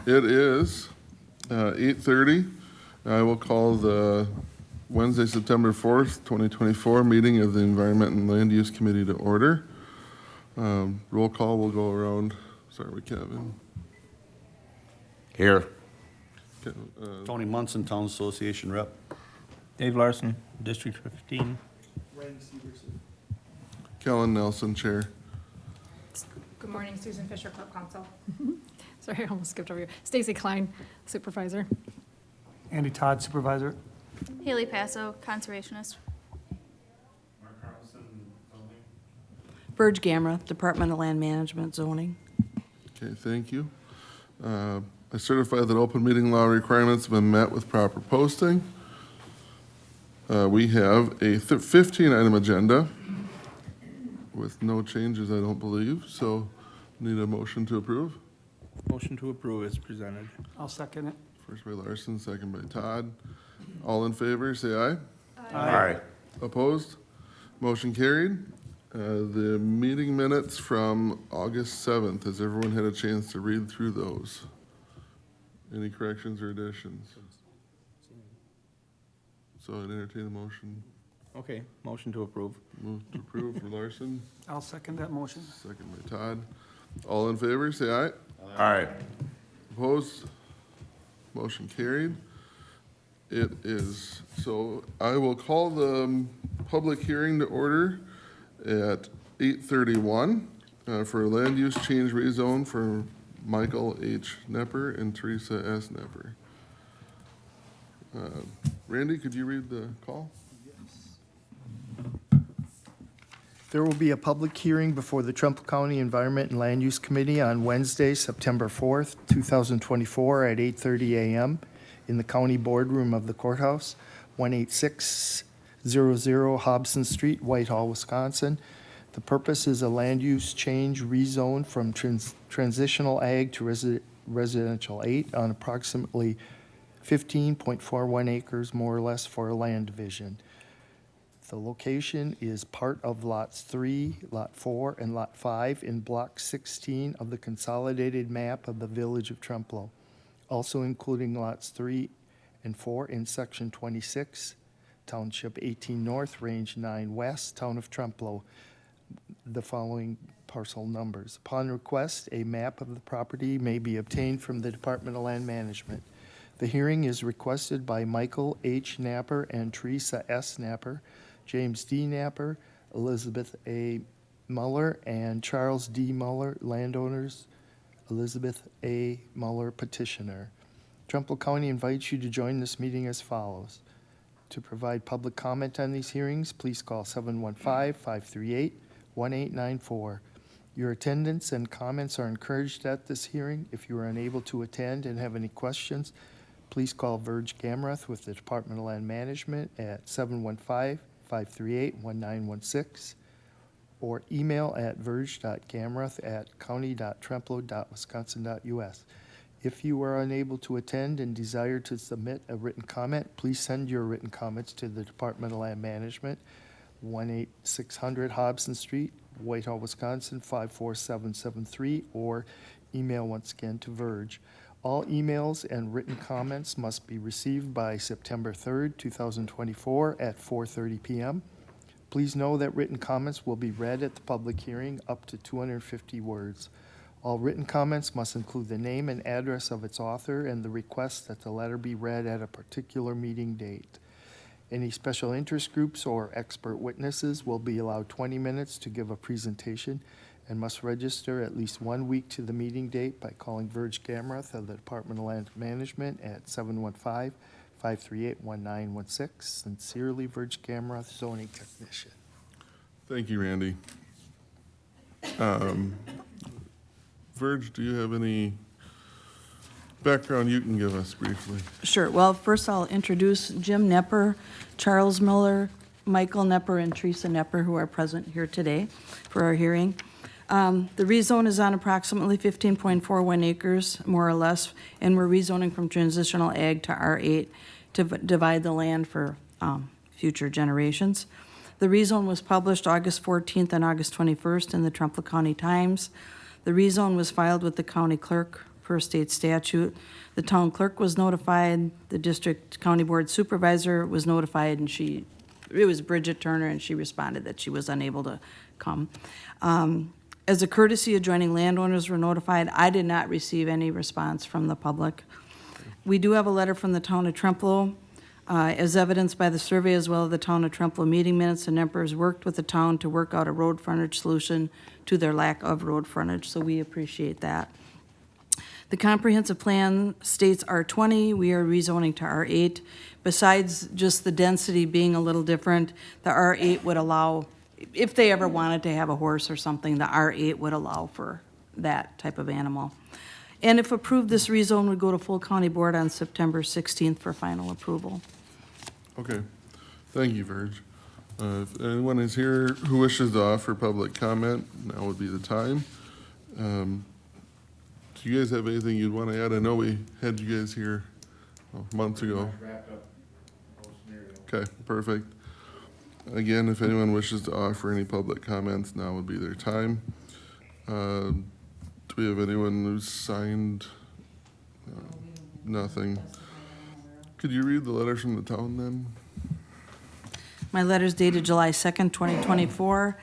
It is 8:30. I will call the Wednesday, September 4th, 2024 meeting of the Environment and Land Use Committee to order. Roll call will go around. Sorry, Kevin. Here. Tony Munson, Town Association Rep. Dave Larson, District 15. Kellen Nelson, Chair. Good morning, Susan Fisher, Clerk Counsel. Sorry, I almost skipped over you. Stacy Klein, Supervisor. Andy Todd, Supervisor. Haley Passo, Conservationist. Verge Gamera, Department of Land Management Zoning. Okay, thank you. I certify that open meeting law requirements have been met with proper posting. We have a 15-item agenda with no changes, I don't believe, so need a motion to approve. Motion to approve is presented. I'll second it. First by Larson, second by Todd. All in favor, say aye. Aye. Opposed? Motion carried. The meeting minutes from August 7th, has everyone had a chance to read through those? Any corrections or additions? So I'd entertain a motion. Okay, motion to approve. Move to approve for Larson, I'll second that motion. second by Todd. All in favor, say aye. Aye. Opposed? Motion carried. It is, so I will call the public hearing to order at 8:31 for a land use change rezone for Michael H. Nepper and Teresa S. Nepper. Randy, could you read the call? There will be a public hearing before the Trumpealeau County Environment and Land Use Committee on Wednesday, September 4th, 2024 at 8:30 a.m. in the county boardroom of the courthouse, 18600 Hobson Street, Whitehall, Wisconsin. The purpose is a land use change rezone from transitional ag to residential 8 on approximately 15.41 acres, more or less, for a land division. The location is part of lots 3, lot 4, and lot 5 in block 16 of the consolidated map of the village of Trempealeau, also including lots 3 and 4 in section 26, township 18 north, range 9 west, town of Trempealeau. The following parcel numbers. Upon request, a map of the property may be obtained from the Department of Land Management. The hearing is requested by Michael H. Napper and Teresa S. Napper, James D. Napper, Elizabeth A. Muller, and Charles D. Muller, landowners, Elizabeth A. Muller, petitioner. Trumpealeau County invites you to join this meeting as follows. To provide public comment on these hearings, please call 715-538-1894. Your attendance and comments are encouraged at this hearing. If you are unable to attend and have any questions, please call Verge Gamera with the Department of Land Management at 715-538-1916 or email at verge.gamera@county.trempealeau.wisconsin.us. If you are unable to attend and desire to submit a written comment, please send your written comments to the Department of Land Management, 18600 Hobson Street, Whitehall, Wisconsin, 54773, or email once again to Verge. All emails and written comments must be received by September 3rd, 2024 at 4:30 p.m. Please know that written comments will be read at the public hearing up to 250 words. All written comments must include the name and address of its author and the request that the letter be read at a particular meeting date. Any special interest groups or expert witnesses will be allowed 20 minutes to give a presentation and must register at least 1 week to the meeting date by calling Verge Gamera of the Department of Land Management at 715-538-1916. Sincerely, Verge Gamera, zoning technician. Thank you, Randy. Verge, do you have any background you can give us briefly? Sure. Well, first I'll introduce Jim Nepper, Charles Miller, Michael Nepper, and Teresa Nepper, who are present here today for our hearing. The rezone is on approximately 15.41 acres, more or less, and we're rezoning from transitional ag to R8 to divide the land for future generations. The rezone was published August 14th and August 21st in the Trumpealeau County Times. The rezone was filed with the county clerk per state statute. The town clerk was notified, the district county board supervisor was notified, and it was Bridget Turner, and she responded that she was unable to come. As a courtesy, adjoining landowners were notified. I did not receive any response from the public. We do have a letter from the town of Trempealeau. As evidenced by the survey as well as the town of Trempealeau meeting minutes, the Nempers worked with the town to work out a road frontage solution to their lack of road frontage, so we appreciate that. The comprehensive plan states R20, we are rezoning to R8. Besides just the density being a little different, the R8 would allow, if they ever wanted to have a horse or something, the R8 would allow for that type of animal. And if approved, this rezone would go to full county board on September 16th for final approval. Okay, thank you, Verge. If anyone is here who wishes to offer public comment, now would be the time. Do you guys have anything you'd want to add? I know we had you guys here months ago. Okay, perfect. Again, if anyone wishes to offer any public comments, now would be their time. Do we have anyone who's signed? Nothing. Could you read the letters from the town then? My letter is dated July 2nd, 2024.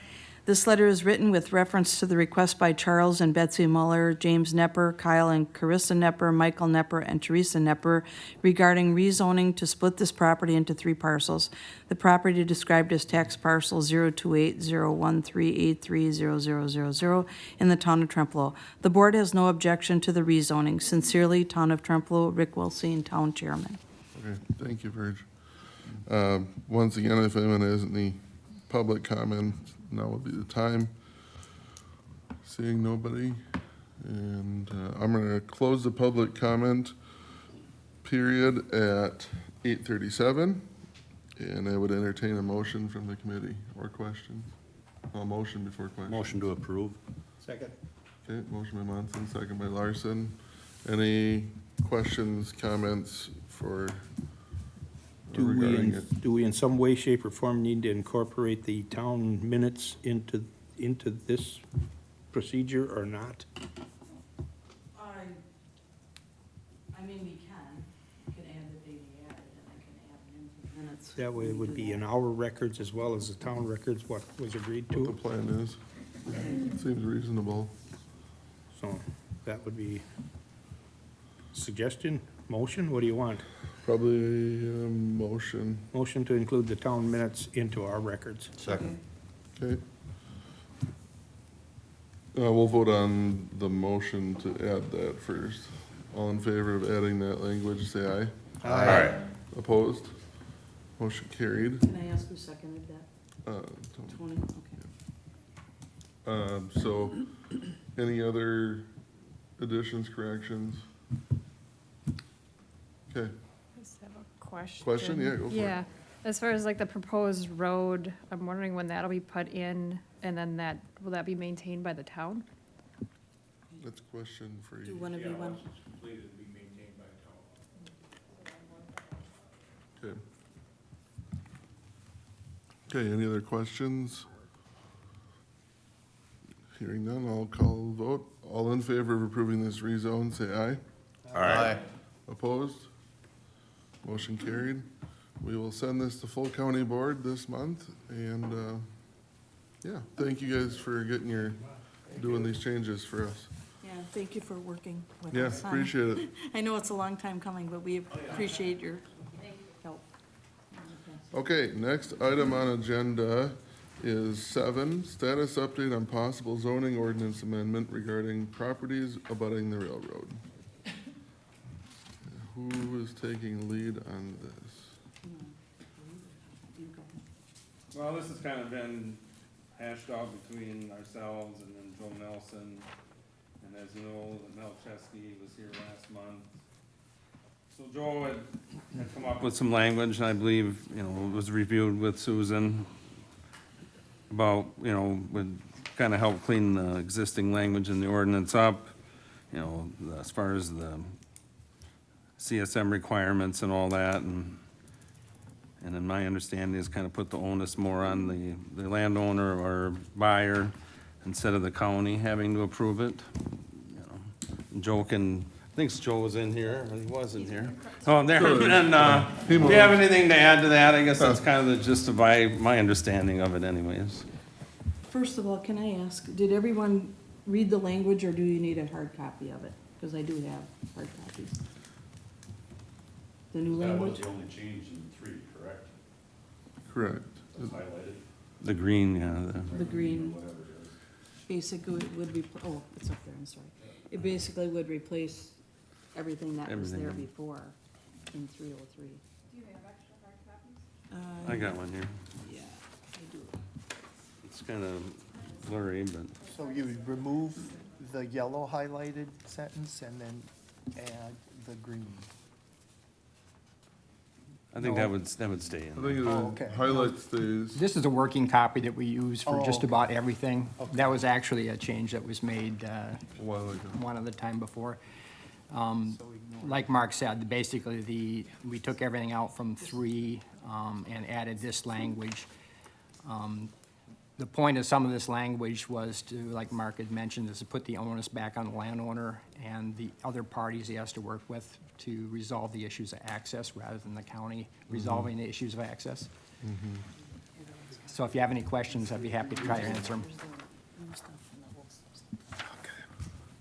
This letter is written with reference to the request by Charles and Betsy Muller, James Nepper, Kyle and Carissa Nepper, Michael Nepper, and Teresa Nepper regarding rezoning to split this property into 3 parcels. The property described as tax parcel 0280138300000 in the town of Trempealeau. The board has no objection to the rezoning. Sincerely, Town of Trempealeau, Rick Wilson, Town Chairman. Okay, thank you, Verge. Once again, if anyone has any public comment, now would be the time. Seeing nobody, and I'm gonna close the public comment period at 8:37, and I would entertain a motion from the committee or question. A motion before question. Motion to approve. Second. Okay, motion by Monson, second by Larson. Any questions, comments for regarding it? Do we in some way, shape, or form need to incorporate the town minutes into this procedure or not? I mean, we can. You can add the date you added, and I can add them into the minutes. That way it would be in our records as well as the town records, what was agreed What the to. plan is. Seems reasonable. So that would be suggestion, motion, what do you want? Probably a motion. Motion to include the town minutes into our records. Second. Okay. We'll vote on the motion to add that first. All in favor of adding that language, say aye. Aye. Opposed? Motion carried. Can I ask who seconded that? Tony. Tony? Okay. So, any other additions, corrections? Okay, I just have a question. Question? Yeah, go for it. Yeah, as far as like the proposed road, I'm wondering when that'll be put in, and then will that be maintained by the town? that's a question for Do you. one of you want? Okay. Okay, any other questions? Hearing none, I'll call the vote. All in favor of approving this rezone, say aye. Aye. Opposed? Motion carried. We will send this to full county board this month, and, yeah, thank you guys for doing these changes for us. Yeah, thank you for working with Yeah, us. appreciate it. I know it's a long time coming, but we appreciate your help. Okay, next item on agenda is 7, status update on possible zoning ordinance amendment regarding properties abutting the railroad. Who is taking lead on this? Well, this has kind of been hashed out between ourselves and then Joe Nelson. And as you know, Mel Chesky was here last month. So Joe had come up with some language, and I believe, it was reviewed with Susan about, would kind of help clean the existing language in the ordinance up, as far as the CSM requirements and all that, and then my understanding is kind of put the onus more on the landowner or buyer instead of the county having to approve it. Joe can Thinks Joe was in here, or he was in here. Oh, there, Good. and, He do you have moved. anything to add to that? I guess that's kind of the gist of my understanding of it anyways. First of all, can I ask, did everyone read the language, or do you need a hard copy of it? Because I do have hard copies. The new language? the only change in 3, correct? Correct. Highlighted. The green, yeah, The green basically would be, oh, it's up there, I'm sorry. It basically would replace everything that was there Everything. before in 303. Do you have extra hard copies? I got one here. Yeah, I do. It's kind of blurry, but. So you would remove the yellow highlighted sentence and then add the green. I think that would stay I in. think Oh, the okay. highlight stays. This is a working copy that we use for just Oh. about everything. That was actually a change that was made A while ago. one other time before. Like Mark said, basically we took everything out from 3 and added this language. The point of some of this language was to, like Mark had mentioned, is to put the onus back on the landowner and the other parties he has to work with to resolve the issues of access rather than the county resolving the issues of access. So if you have any questions, I'd be happy to try to answer them.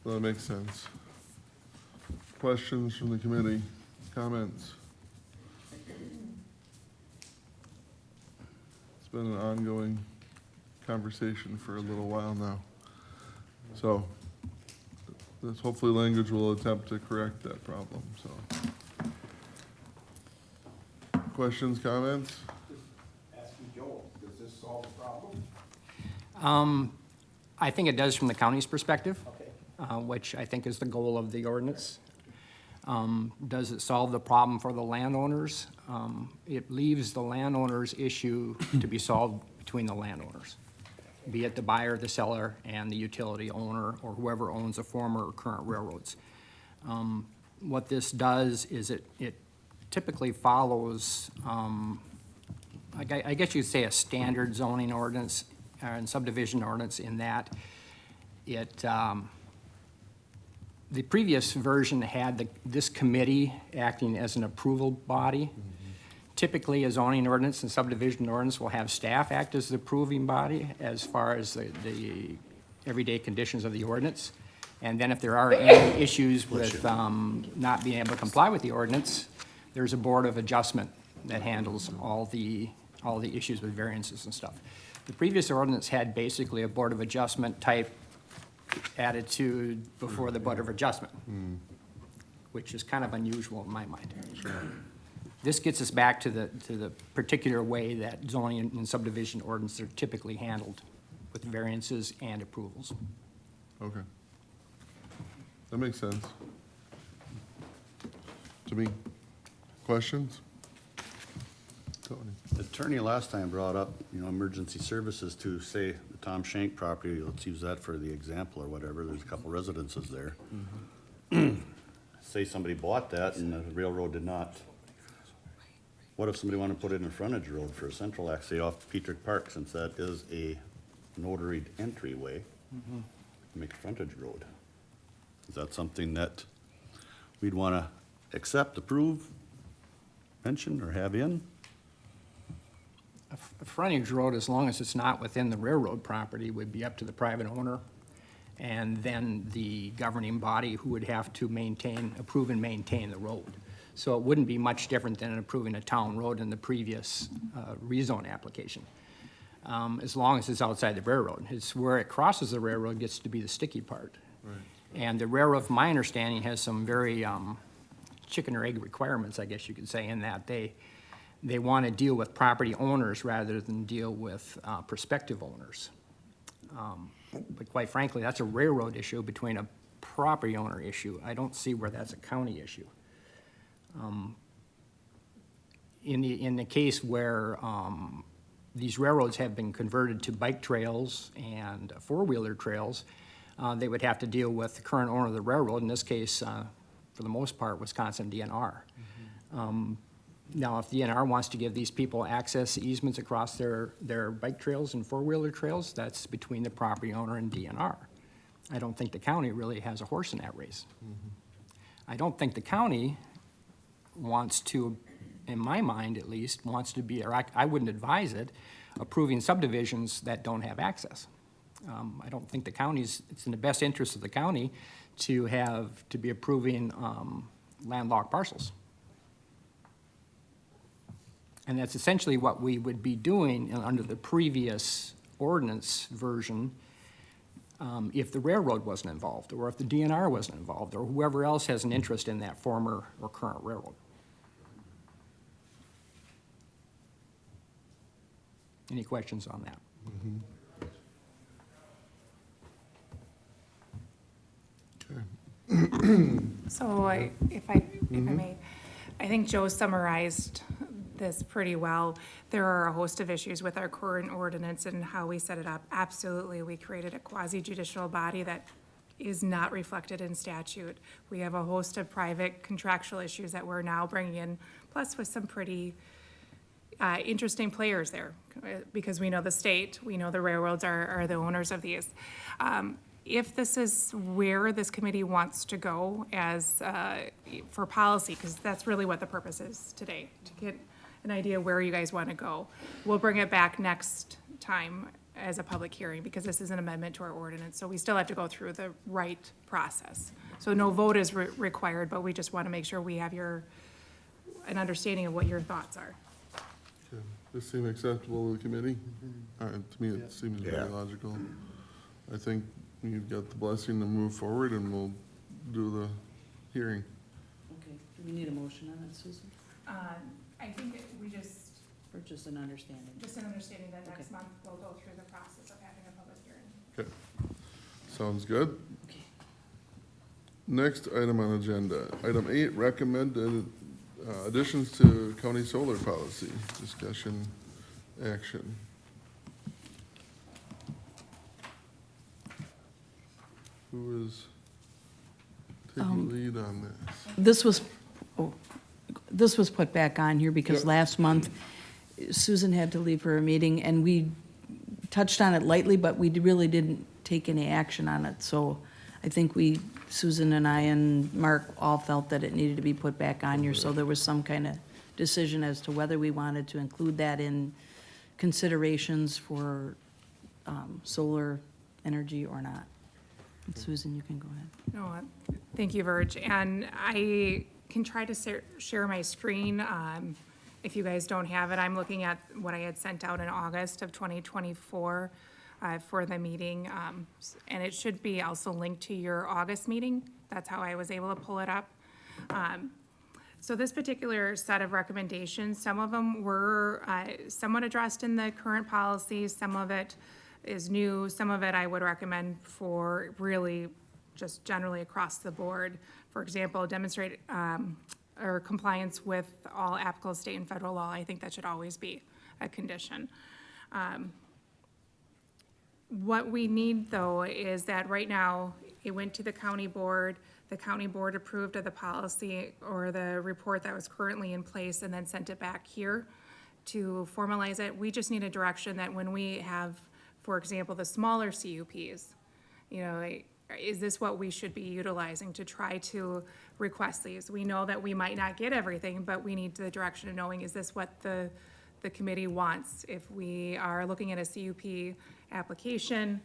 Well, that makes sense. Questions from the committee? Comments? It's been an ongoing conversation for a little while now. So, this hopefully language will attempt to correct that problem, so. Questions, comments? Asking Joel, does this solve the problem? I think it does from the county's perspective. Okay. Which I think is the goal of the ordinance. Does it solve the problem for the landowners? It leaves the landowner's issue to be solved between the landowners, be it the buyer, the seller, and the utility owner, or whoever owns the former or current railroads. What this does is it typically follows, I guess you'd say a standard zoning ordinance and subdivision ordinance in that it, the previous version had this committee acting as an approval body. Typically, a zoning ordinance and subdivision ordinance will have staff act as the approving body as far as the everyday conditions of the ordinance. And then if there are any issues with not being able to comply with the ordinance, there's a board of adjustment that handles all the issues with variances and stuff. The previous ordinance had basically a board of adjustment type attitude before the board of adjustment, which is kind of unusual in my mind. This gets us back to the particular way that zoning and subdivision ordinances are typically handled with variances and approvals. Okay. That makes sense. To me. Questions? Tony? The attorney last time brought up, emergency services to, say, the Tom Shank property, let's use that for the example or whatever, there's a couple residences there. Say somebody bought that and the railroad did not. What if somebody wanted to put in a frontage road for a central access, say off Petrick Park, since that is a notaried entryway? Make a frontage road. Is that something that we'd want to accept, approve, mention, or have in? A frontage road, as long as it's not within the railroad property, would be up to the private owner, and then the governing body who would have to approve and maintain the road. So it wouldn't be much different than approving a town road in the previous rezone application, as long as it's outside the railroad. It's where it crosses the railroad gets to be the sticky part. Right. And the railroad, from my understanding, has some very chicken or egg requirements, I guess you could say, in that they want to deal with property owners rather than deal with prospective owners. But quite frankly, that's a railroad issue between a property owner issue. I don't see where that's a county issue. In the case where these railroads have been converted to bike trails and four-wheeler trails, they would have to deal with the current owner of the railroad, in this case, for the most part, Wisconsin DNR. Now, if DNR wants to give these people access easements across their bike trails and four-wheeler trails, that's between the property owner and DNR. I don't think the county really has a horse in that race. I don't think the county wants to, in my mind at least, wants to be, or I wouldn't advise it, approving subdivisions that don't have access. I don't think the county's, it's in the best interest of the county to be approving landlocked parcels. And that's essentially what we would be doing under the previous ordinance version if the railroad wasn't involved, or if the DNR wasn't involved, or whoever else has an interest in that former or current railroad. Any questions on that? So if I may, I think Joe summarized this pretty well. There are a host of issues with our current ordinance and how we set it up. Absolutely, we created a quasi-judicial body that is not reflected in statute. We have a host of private contractual issues that we're now bringing in, plus with some pretty interesting players there, because we know the state, we know the railroads are the owners of these. If this is where this committee wants to go as, for policy, because that's really what the purpose is today, to get an idea where you guys want to go. We'll bring it back next time as a public hearing, because this is an amendment to our ordinance, so we still have to go through the right process. So no vote is required, but we just want to make sure we have an understanding of what your thoughts are. Okay. This seem acceptable to the committee? To me, it seems very Yeah. logical. I think you've got the blessing to move forward, and we'll do the hearing. Okay, do we need a motion on it, Susan? I think we just Or just an understanding? an understanding that next month we'll go through the process of having a public hearing. Okay. Sounds good. Okay. Next item on agenda, item 8, recommended additions to county solar policy, discussion, action. Who is taking lead on this? This was put back on here because Yep. last month Susan had to leave for a meeting, and we touched on it lightly, but we really didn't take any action on it. So I think Susan and I and Mark all felt that it needed to be put back on here, so there was some kind of decision as to whether we wanted to include that in considerations for solar energy or not. Susan, you can go ahead. No, thank you, Verge. And I can try to share my screen. If you guys don't have it, I'm looking at what I had sent out in August of 2024 for the meeting. And it should be also linked to your August meeting. That's how I was able to pull it up. So this particular set of recommendations, some of them were somewhat addressed in the current policies. Some of it is new. Some of it I would recommend for really just generally across the board. For example, demonstrate or compliance with all applicable state and federal law. I think that should always be a condition. What we need, though, is that right now, it went to the county board. The county board approved of the policy or the report that was currently in place and then sent it back here to formalize it. We just need a direction that when we have, for example, the smaller CUPs, you know, is this what we should be utilizing to try to request these? We know that we might not get everything, but we need the direction of knowing, is this what the committee wants? If we are looking at a CUP application,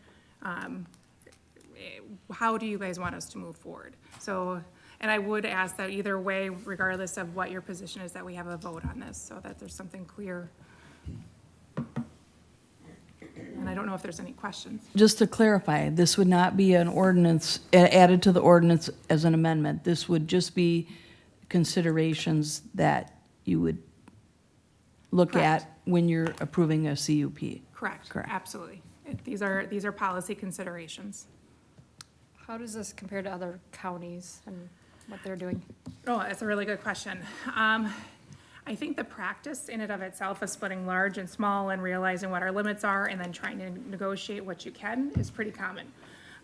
how do you guys want us to move forward? So, and I would ask that either way, regardless of what your position is, that we have a vote on this, so that there's something clear. And I don't know if there's any questions. Just to clarify, this would not be an ordinance, added to the ordinance as an amendment. This would just be considerations that you would look Correct. at when you're approving a CUP. Correct. Correct. Absolutely. These are policy considerations. How does this compare to other counties and what they're doing? Oh, that's a really good question. I think the practice in and of itself of splitting large and small and realizing what our limits are and then trying to negotiate what you can is pretty common.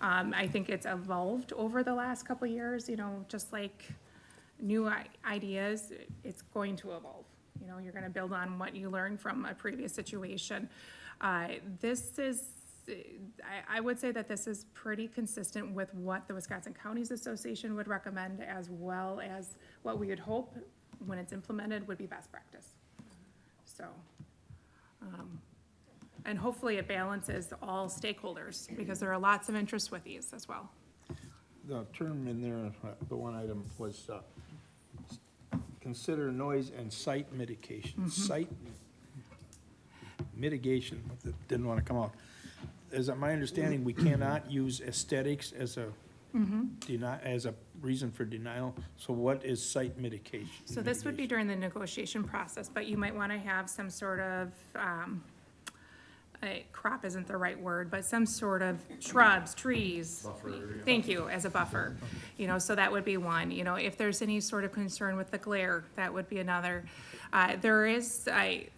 I think it's evolved over the last couple of years, you know, just like new ideas, it's going to evolve. You know, you're gonna build on what you learned from a previous situation. This is I would say that this is pretty consistent with what the Wisconsin Counties Association would recommend, as well as what we would hope, when it's implemented, would be best practice. So, and hopefully it balances all stakeholders, because there are lots of interests with these as well. The term in there, the one item was, consider noise and site mitigation. Site mitigation, that didn't want to come out. As my understanding, we cannot use aesthetics as a as a reason for denial. So what is site mitigation? So this would be during the negotiation process, but you might want to have some sort of, crop isn't the right word, but some sort of shrubs, trees. Thank you, as a buffer. You know, so that would be one. You know, if there's any sort of concern with the glare, that would be another. There is,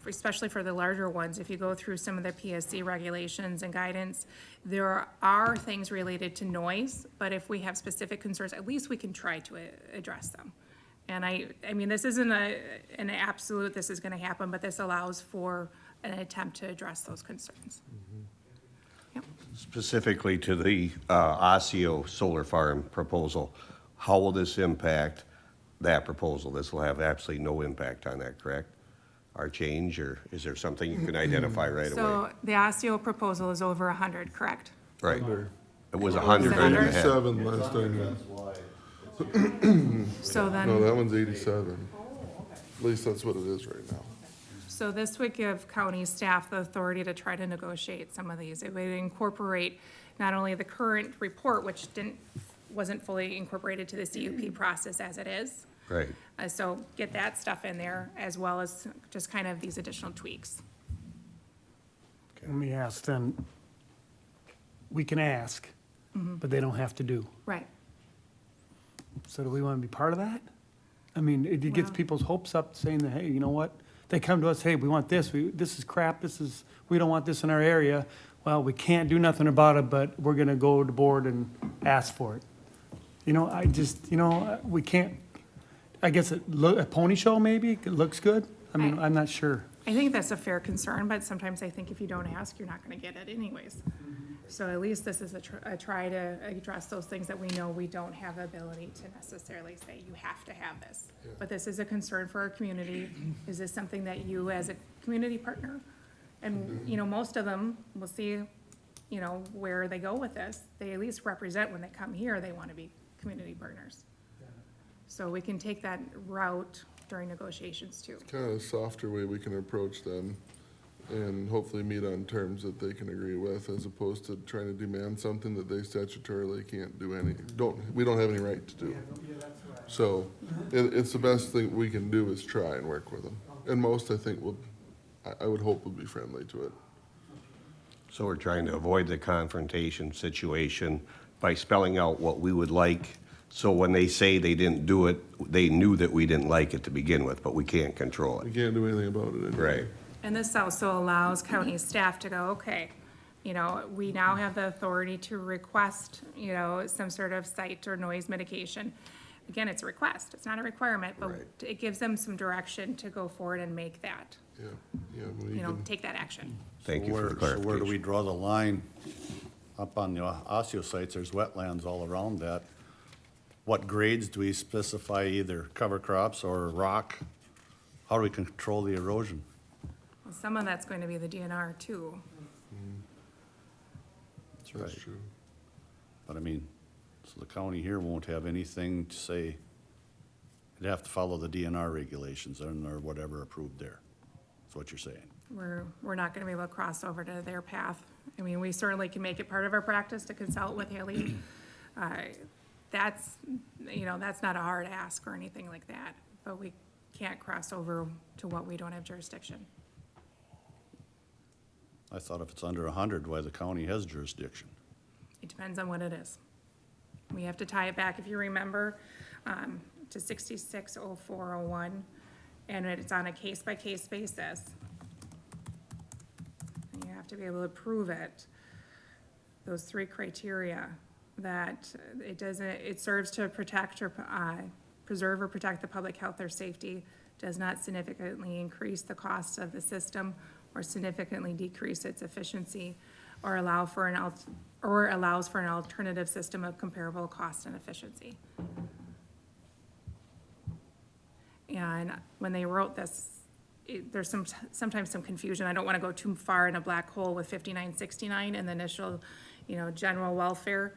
especially for the larger ones, if you go through some of the PSC regulations and guidance, there are things related to noise, but if we have specific concerns, at least we can try to address them. And I mean, this isn't an absolute, this is gonna happen, but this allows for an attempt to address those concerns. Yep. Specifically to the Osseo solar farm proposal, how will this impact that proposal? This will have absolutely no impact on that, correct? Our change, or is there something you can identify right away? So the Osseo proposal is over 100, correct? Right. It was Is it 100 right in the 100? head. 87 last time. So No, then, that one's 87. At least that's what it is right now. so this would give county staff the authority to try to negotiate some of these. It would incorporate not only the current report, which wasn't fully incorporated to the CUP process as it is. Right. So get that stuff in there, as well as just kind of these additional tweaks. Let me ask then, we can ask, but they don't have to do. Right. So do we want to be part of that? I mean, it gets Well- people's hopes up saying that, hey, you know what? They come to us, hey, we want this, this is crap, we don't want this in our area. Well, we can't do nothing about it, but we're gonna go to board and ask for it. You know, I just, we can't, I guess a pony show maybe, it looks good. I mean, I'm not sure. I think that's a fair concern, but sometimes I think if you don't ask, you're not gonna get it anyways. So at least this is a try to address those things that we know we don't have the ability to necessarily say, you have to have this. But this is a concern for our community. Is this something that you, as a community partner? And, most of them, we'll see, where they go with this. They at least represent, when they come here, they wanna be community partners. So we can take that route during negotiations too. Kind of a softer way we can approach them and hopefully meet on terms that they can agree with, as opposed to trying to demand something that they statutorily can't do we don't have any right to do. So it's the best thing we can do is try and work with them. And most, I think, I would hope will be friendly to it. So we're trying to avoid the confrontation situation by spelling out what we would like. So when they say they didn't do it, they knew that we didn't like it to begin with, but we can't control We it. can't do anything about it anyway. Right. And this also allows county staff to go, okay, we now have the authority to request, some sort of site or noise mitigation. Again, it's a request, it's not a requirement, but Right. it gives them some direction to go forward and make that, Yeah, we can, take that action. Thank you for the So where do we clarification. draw the line? Up on the Osseo sites, there's wetlands all around that. What grades do we specify, either cover crops or rock? How do we control the erosion? Well, some of that's going to be the DNR too. that's true. But I mean, so the county here won't have anything to say, it'd have to follow the DNR regulations or whatever approved there. That's what you're saying. We're not gonna be able to cross over to their path. I mean, we certainly can make it part of our practice to consult with Haley. That's not a hard ask or anything like that, but we can't cross over to what we don't have jurisdiction. I thought if it's under 100, why the county has jurisdiction. It depends on what it is. We have to tie it back, if you remember, to 660401, and it's on a case-by-case basis. And you have to be able to prove it, those three criteria, that it serves to protect or preserve or protect the public health or safety, does not significantly increase the cost of the system or significantly decrease its efficiency, or allows for an alternative system of comparable cost and efficiency. And when they wrote this, there's sometimes some confusion. I don't want to go too far in a black hole with 5969 and the initial, general welfare.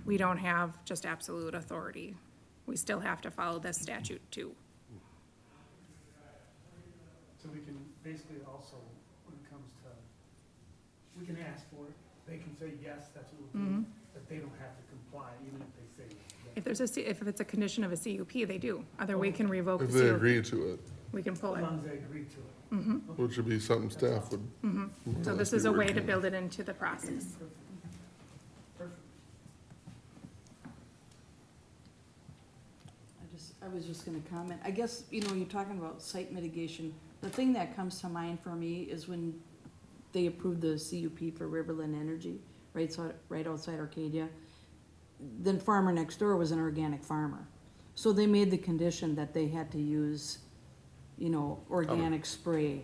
We don't have just absolute authority. We still have to follow this statute too. So we can basically also, when it comes to, we can ask for it, they can say, yes, that's what we'll do, but they don't have to comply, even if they say. If there's if it's a condition of a CUP, they do. Other we can revoke If the they CUP. agree to it, We can pull As it. long as they agree to it. which would be something staff would. more So or this less is be a way working to on. build it into the process. Perfect. I was just gonna comment, I guess, you're talking about site mitigation, the thing that comes to mind for me is when they approved the CUP for Riverland Energy, right outside Arcadia, then farmer next door was an organic farmer. So they made the condition that they had to use, organic spray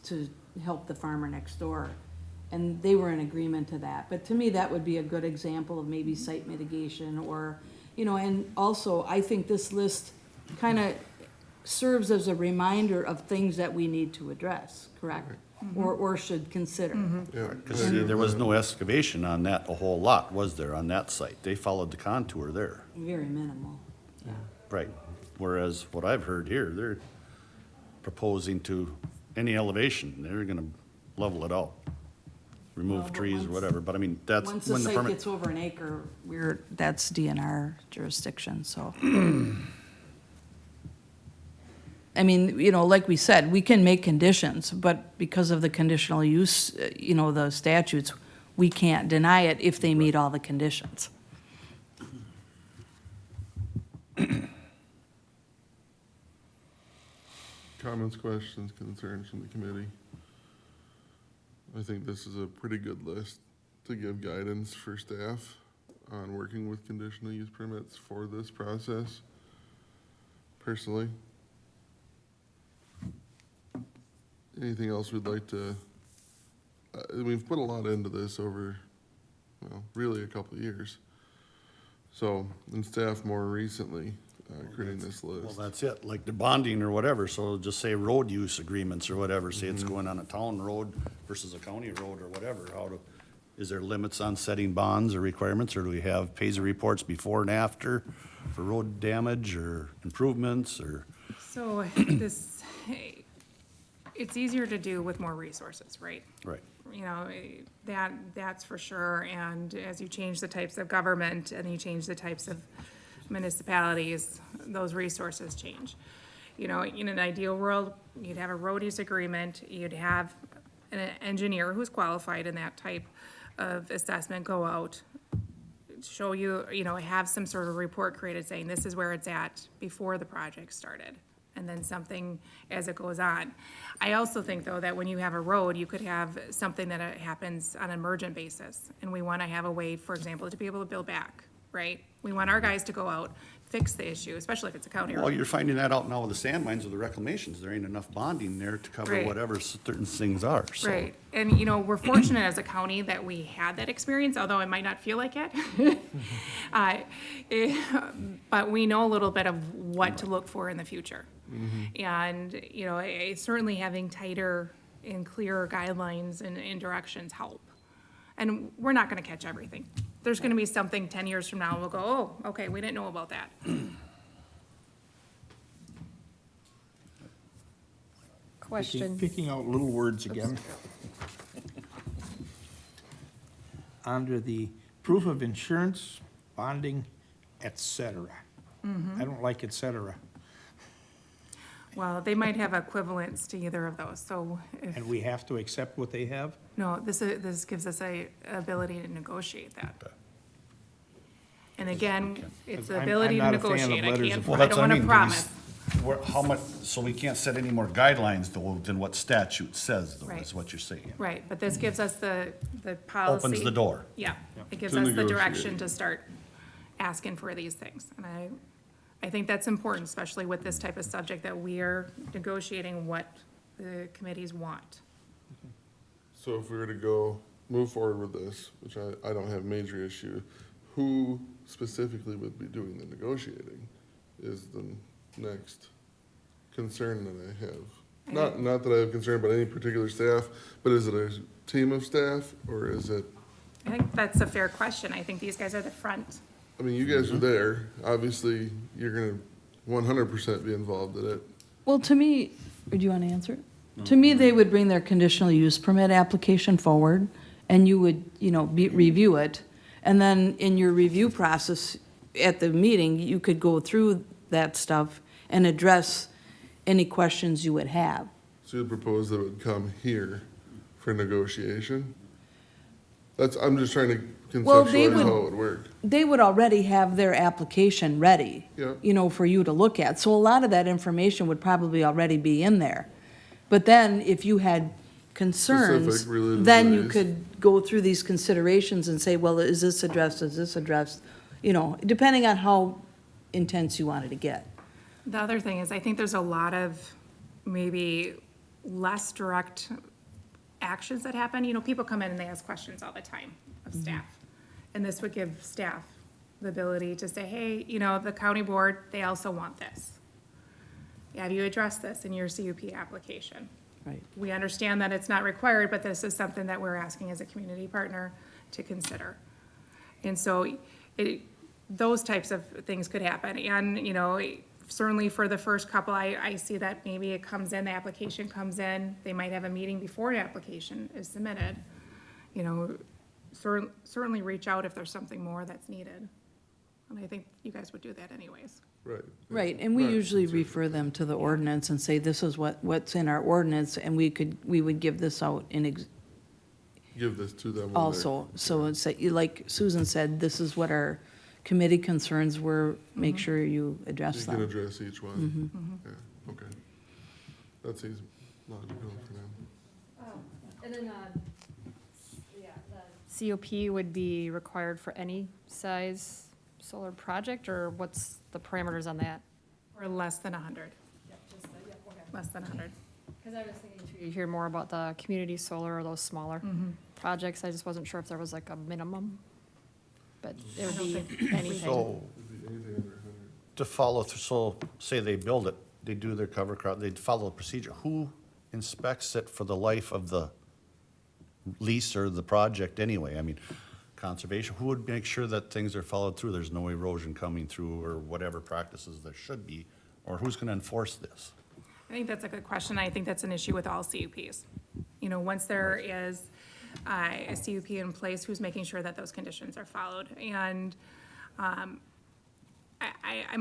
to help the farmer next door. And they were in agreement to that. But to me, that would be a good example of maybe site mitigation or, and also, I think this list kind of serves as a reminder of things that we need to address, correct? Or should consider. Yeah. Because there was no excavation on that, a whole lot, was there, on that site? They followed the contour there. Very minimal. Right. Whereas what I've heard here, they're proposing to any elevation, they're gonna level it out. Well, Remove but trees or once- whatever, but I mean, that's Once the when the site permit. gets over an acre, that's DNR jurisdiction, so. I mean, like we said, we can make conditions, but because of the conditional use, the statutes, we can't deny it if they meet all the conditions. Comments, questions, concerns from the committee? I think this is a pretty good list to give guidance for staff on working with conditional use permits for this process, personally. Anything else we'd like to, we've put a lot into this over, really a couple of years. So, and staff more recently, creating this Well, list. that's it, like the bonding or whatever, so just say road use agreements or whatever, say it's going on a town road versus a county road or whatever, is there limits on setting bonds or requirements, or do we have pays and reports before and after for road damage or improvements, or? So it's easier to do with more resources, right? Right. That's for sure, and as you change the types of government and you change the types of municipalities, those resources change. In an ideal world, you'd have a road use agreement, you'd have an engineer who's qualified in that type of assessment go out, show you, have some sort of report created saying this is where it's at before the project started, and then something as it goes on. I also think, though, that when you have a road, you could have something that happens on an emergent basis, and we want to have a way, for example, to be able to build back, right? We want our guys to go out, fix the issue, especially if it's a county Well, road. you're finding that out now with the sand mines or the reclamations, there ain't enough bonding there to cover Right. whatever certain things are, so. Right, and, we're fortunate as a county that we had that experience, although it might not feel like it. But we know a little bit of what to look for in the future. And, certainly having tighter and clearer guidelines and directions help. And we're not gonna catch everything. There's gonna be something 10 years from now, we'll go, oh, okay, we didn't know about that. Question. Picking out little words again. Under the proof of insurance, bonding, et cetera. I don't like et cetera. Well, they might have equivalents to either of those, so if, And we have to accept what they have? no, this gives us a ability to negotiate that. And again, it's the I'm ability to not a fan of negotiate, I letters can't, of- Well, I that's don't what I wanna mean. promise. How much, so we can't set any more guidelines though than what statute says though, Right. is what you're saying. Right, but this gives us the policy. Opens the door. Yeah, it gives To us the negotiate. direction to start asking for these things. And I think that's important, especially with this type of subject, that we are negotiating what the committees want. So if we were to move forward with this, which I don't have major issue, who specifically would be doing the negotiating is the next concern that I have. Not that I have concern about any particular staff, but is it a team of staff or is it, I think that's a fair question. I think these guys are the front. I mean, you guys are there, obviously, you're gonna 100% be involved in it. Well, to me, or do you want to answer it? To me, they would bring their conditional use permit application forward, and you would, review it. And then in your review process, at the meeting, you could go through that stuff and address any questions you would have. So you'd propose that it would come here for negotiation? I'm just trying to Well, they conceptualize would- how it would work. They would already have their application ready, Yeah. for you to look at. So a lot of that information would probably already be in there. But then if you had concerns, Specific related to then you these. could go through these considerations and say, well, is this addressed, depending on how intense you wanted to get. The other thing is, I think there's a lot of maybe less direct actions that happen. People come in and they ask questions all the time of staff. And this would give staff the ability to say, hey, the county board, they also want this. Have you addressed this in your CUP application? Right. We understand that it's not required, but this is something that we're asking as a community partner to consider. And so those types of things could happen. And, certainly for the first couple, I see that maybe it comes in, the application comes in, they might have a meeting before the application is submitted. Certainly reach out if there's something more that's needed. And I think you guys would do that anyways. Right. Right, and we Right. usually refer them to the ordinance and say, this is what's in our ordinance, and we would give this out Give this to them. when also. So it's like Susan said, this is what our committee concerns were, make sure you You address can them. address each one. Yeah, okay. That seems logical for them. And then, the COP would be required for any size solar project, or what's the parameters on that? Or less than 100, less than 100. Because I was thinking too, you hear more about the community solar or those smaller projects. I just wasn't sure if there was like a minimum, but it would be anything. So, It'd be anything under 100. to follow through, so say they build it, they do their cover crop, they follow the procedure. Who inspects it for the life of the lease or the project anyway? I mean, conservation, who would make sure that things are followed through? There's no erosion coming through or whatever practices there should be? Or who's gonna enforce this? I think that's a good question. I think that's an issue with all CUPs. Once there is a CUP in place, who's making sure that those conditions are followed? And I'm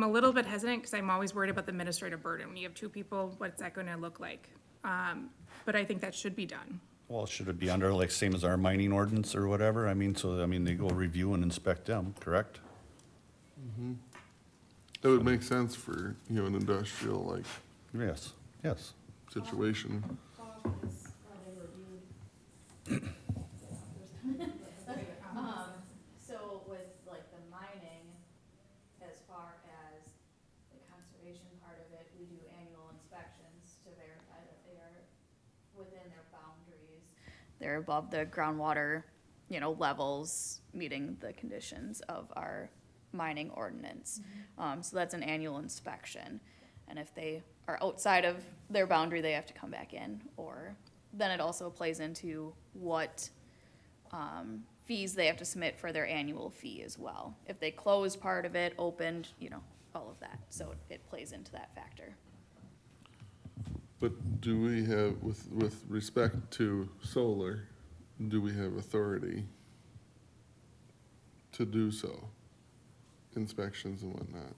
a little bit hesitant because I'm always worried about the administrative burden. When you have two people, what's that going to look like? But I think that should be done. Well, should it be under like same as our mining ordinance or whatever? I mean, they go review and inspect them, correct? That would make sense for, an industrial like Yes, yes. situation. So with like the mining, as far as the conservation part of it, we do annual inspections to verify that they are within their boundaries. They're above the groundwater, levels, meeting the conditions of our mining ordinance. So that's an annual inspection. And if they are outside of their boundary, they have to come back in. Or then it also plays into what fees they have to submit for their annual fee as well. If they close part of it, opened, all of that. So it plays into that factor. But do we have, with respect to solar, do we have authority to do so? Inspections and whatnot?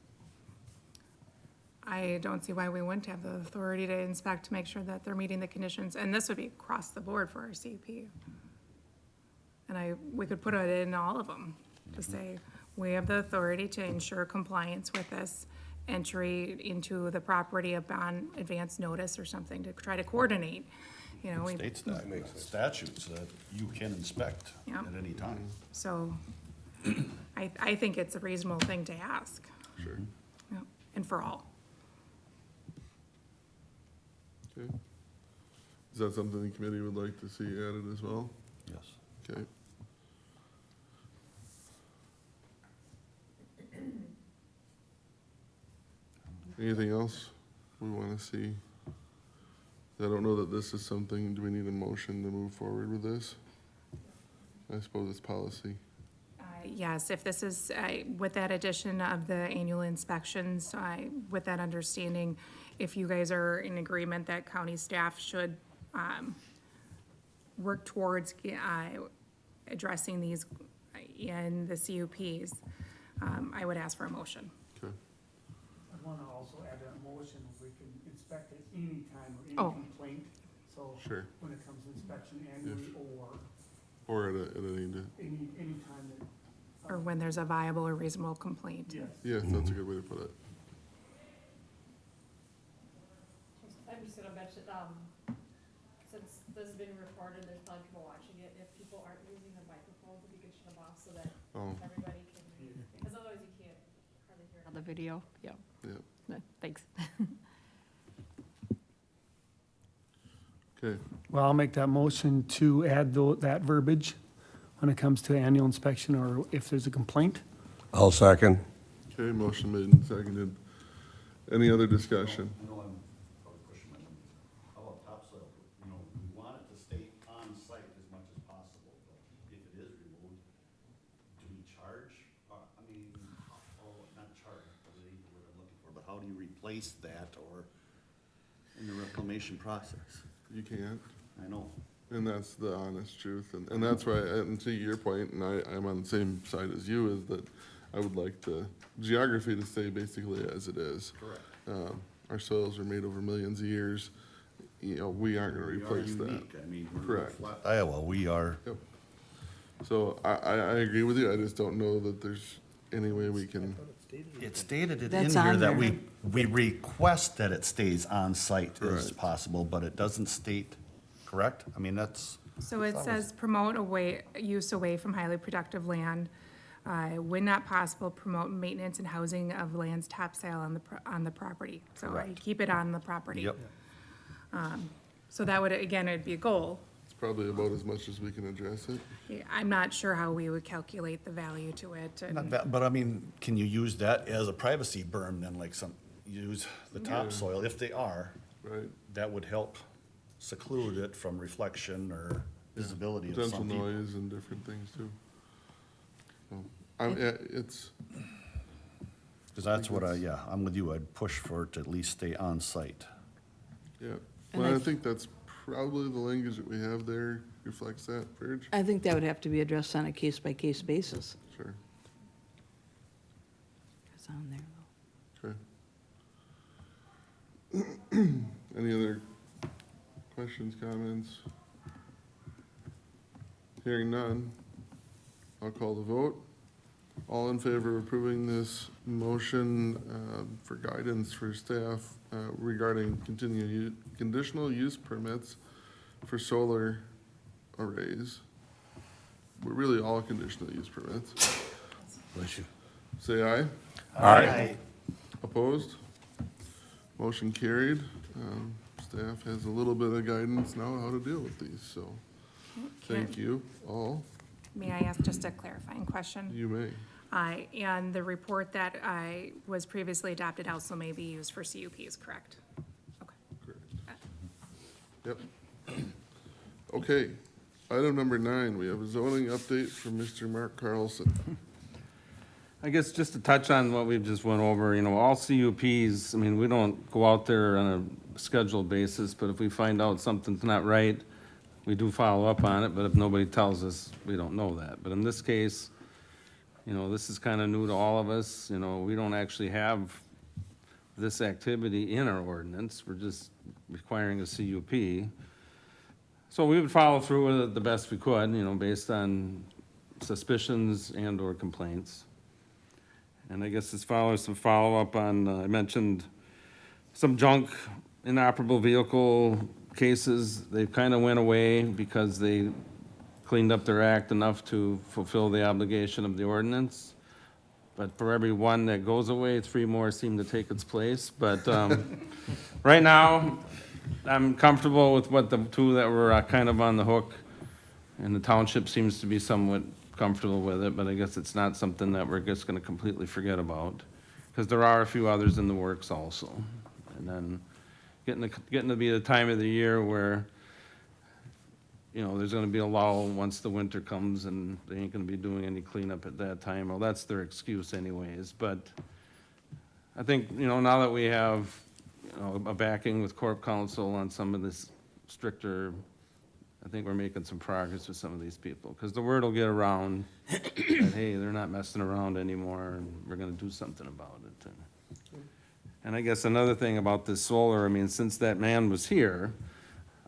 I don't see why we wouldn't have the authority to inspect to make sure that they're meeting the conditions. And this would be across the board for our CUP. And we could put it in all of them to say, we have the authority to ensure compliance with this entry into the property upon advance notice or something to try to coordinate. States that, statutes that you can inspect Yeah. at any time. So I think it's a reasonable thing to ask. Sure. Yeah, and for all. Okay. Is that something the committee would like to see added as well? Yes. Okay. Anything else we want to see? I don't know that this is something, do we need a motion to move forward with this? I suppose it's policy. Yes, if this is, with that addition of the annual inspections, with that understanding, if you guys are in agreement that county staff should work towards addressing these in the CUPs, I would ask for a motion. Okay. I want to also add a motion, we can inspect it any time or any Oh. complaint. So Sure. when it comes to inspection annually Or at any, any time that. Or when there's a viable or reasonable complaint. Yes. yes, that's a good way to put it. I'm just gonna mention, since this is being recorded, there's probably people watching it, if people aren't using their microphones, if you could shut them off so that Oh, everybody can, because otherwise you can't hardly hear it on the video, yeah. yeah, Thanks. okay. Well, I'll make that motion to add that verbiage when it comes to annual inspection or if there's a complaint. I'll second. Okay, motion made and seconded. Any other discussion? I know I'm probably pushing my limits. How about topsoil? You know, we want it to stay on site as much as possible, but if it is removed, do we charge? I mean, not charge, but it ain't the word I'm looking for, but how do you replace that or in the reclamation process? You can't. I know. And that's the honest truth, and that's why, and to your point, and I'm on the same side as you, is that I would like the geography to stay basically as it is. Correct. Our soils are made over millions of years, you know, we aren't gonna replace that. I mean, we're Correct. flat Iowa, we are. Yep. So I agree with you, I just don't know that there's any way we can, It stated it in That's here on that there. we request that it stays on site as Right. possible, but it doesn't state, correct? I mean, that's. So it says promote use away from highly productive land. When not possible, promote maintenance and housing of land's topsoil on the property. So Correct. keep it on the property. Yep. So that would, again, it'd be a goal. it's probably about as much as we can address it. I'm not sure how we would calculate the value to it. and- Not bad, but I mean, can you use that as a privacy berm then, like use the topsoil, if they are, Right, that would help seclude it from reflection or visibility of potential some people. noise and different things too. So, it's, Cause that's what I'm with you, I'd push for it to at least stay on site. yeah, And well, I- I think that's probably the language that we have there reflects that, Verge, I think that would have to be addressed on a case-by-case basis. sure, It's on there, though. okay. Any other questions, comments? Hearing none, I'll call the vote. All in favor of approving this motion for guidance for staff regarding conditional use permits for solar arrays? We're really all conditional use permits. Bless you. Say aye. Aye. Opposed? Motion carried. Staff has a little bit of guidance now how to deal with these, so thank you all. May I ask just a clarifying question? You may. And the report that was previously adopted also may be used for CUPs, correct? Okay. Correct. Yep. Okay, item number 9, we have a zoning update from Mr. Mark Carlson. I guess just to touch on what we've just went over, all CUPs, I mean, we don't go out there on a scheduled basis, but if we find out something's not right, we do follow up on it, but if nobody tells us, we don't know that. But in this case, this is kind of new to all of us, we don't actually have this activity in our ordinance, we're just requiring a CUP. So we would follow through with it the best we could, based on suspicions and/or complaints. And I guess this follows some follow-up on, I mentioned some junk inoperable vehicle cases. They've kind of went away because they cleaned up their act enough to fulfill the obligation of the ordinance. But for every one that goes away, 3 more seem to take its place. But right now, I'm comfortable with what the 2 that were kind of on the hook, and the township seems to be somewhat comfortable with it, but I guess it's not something that we're just gonna completely forget about, because there are a few others in the works also. And then getting to be the time of the year where, there's gonna be a lull once the winter comes, and they ain't gonna be doing any cleanup at that time. Well, that's their excuse anyways, but I think, now that we have, a backing with Corp Council on some of this stricter, I think we're making some progress with some of these people, because the word will get around that, hey, they're not messing around anymore, and we're gonna do something about it. And I guess another thing about this solar, I mean, since that man was here,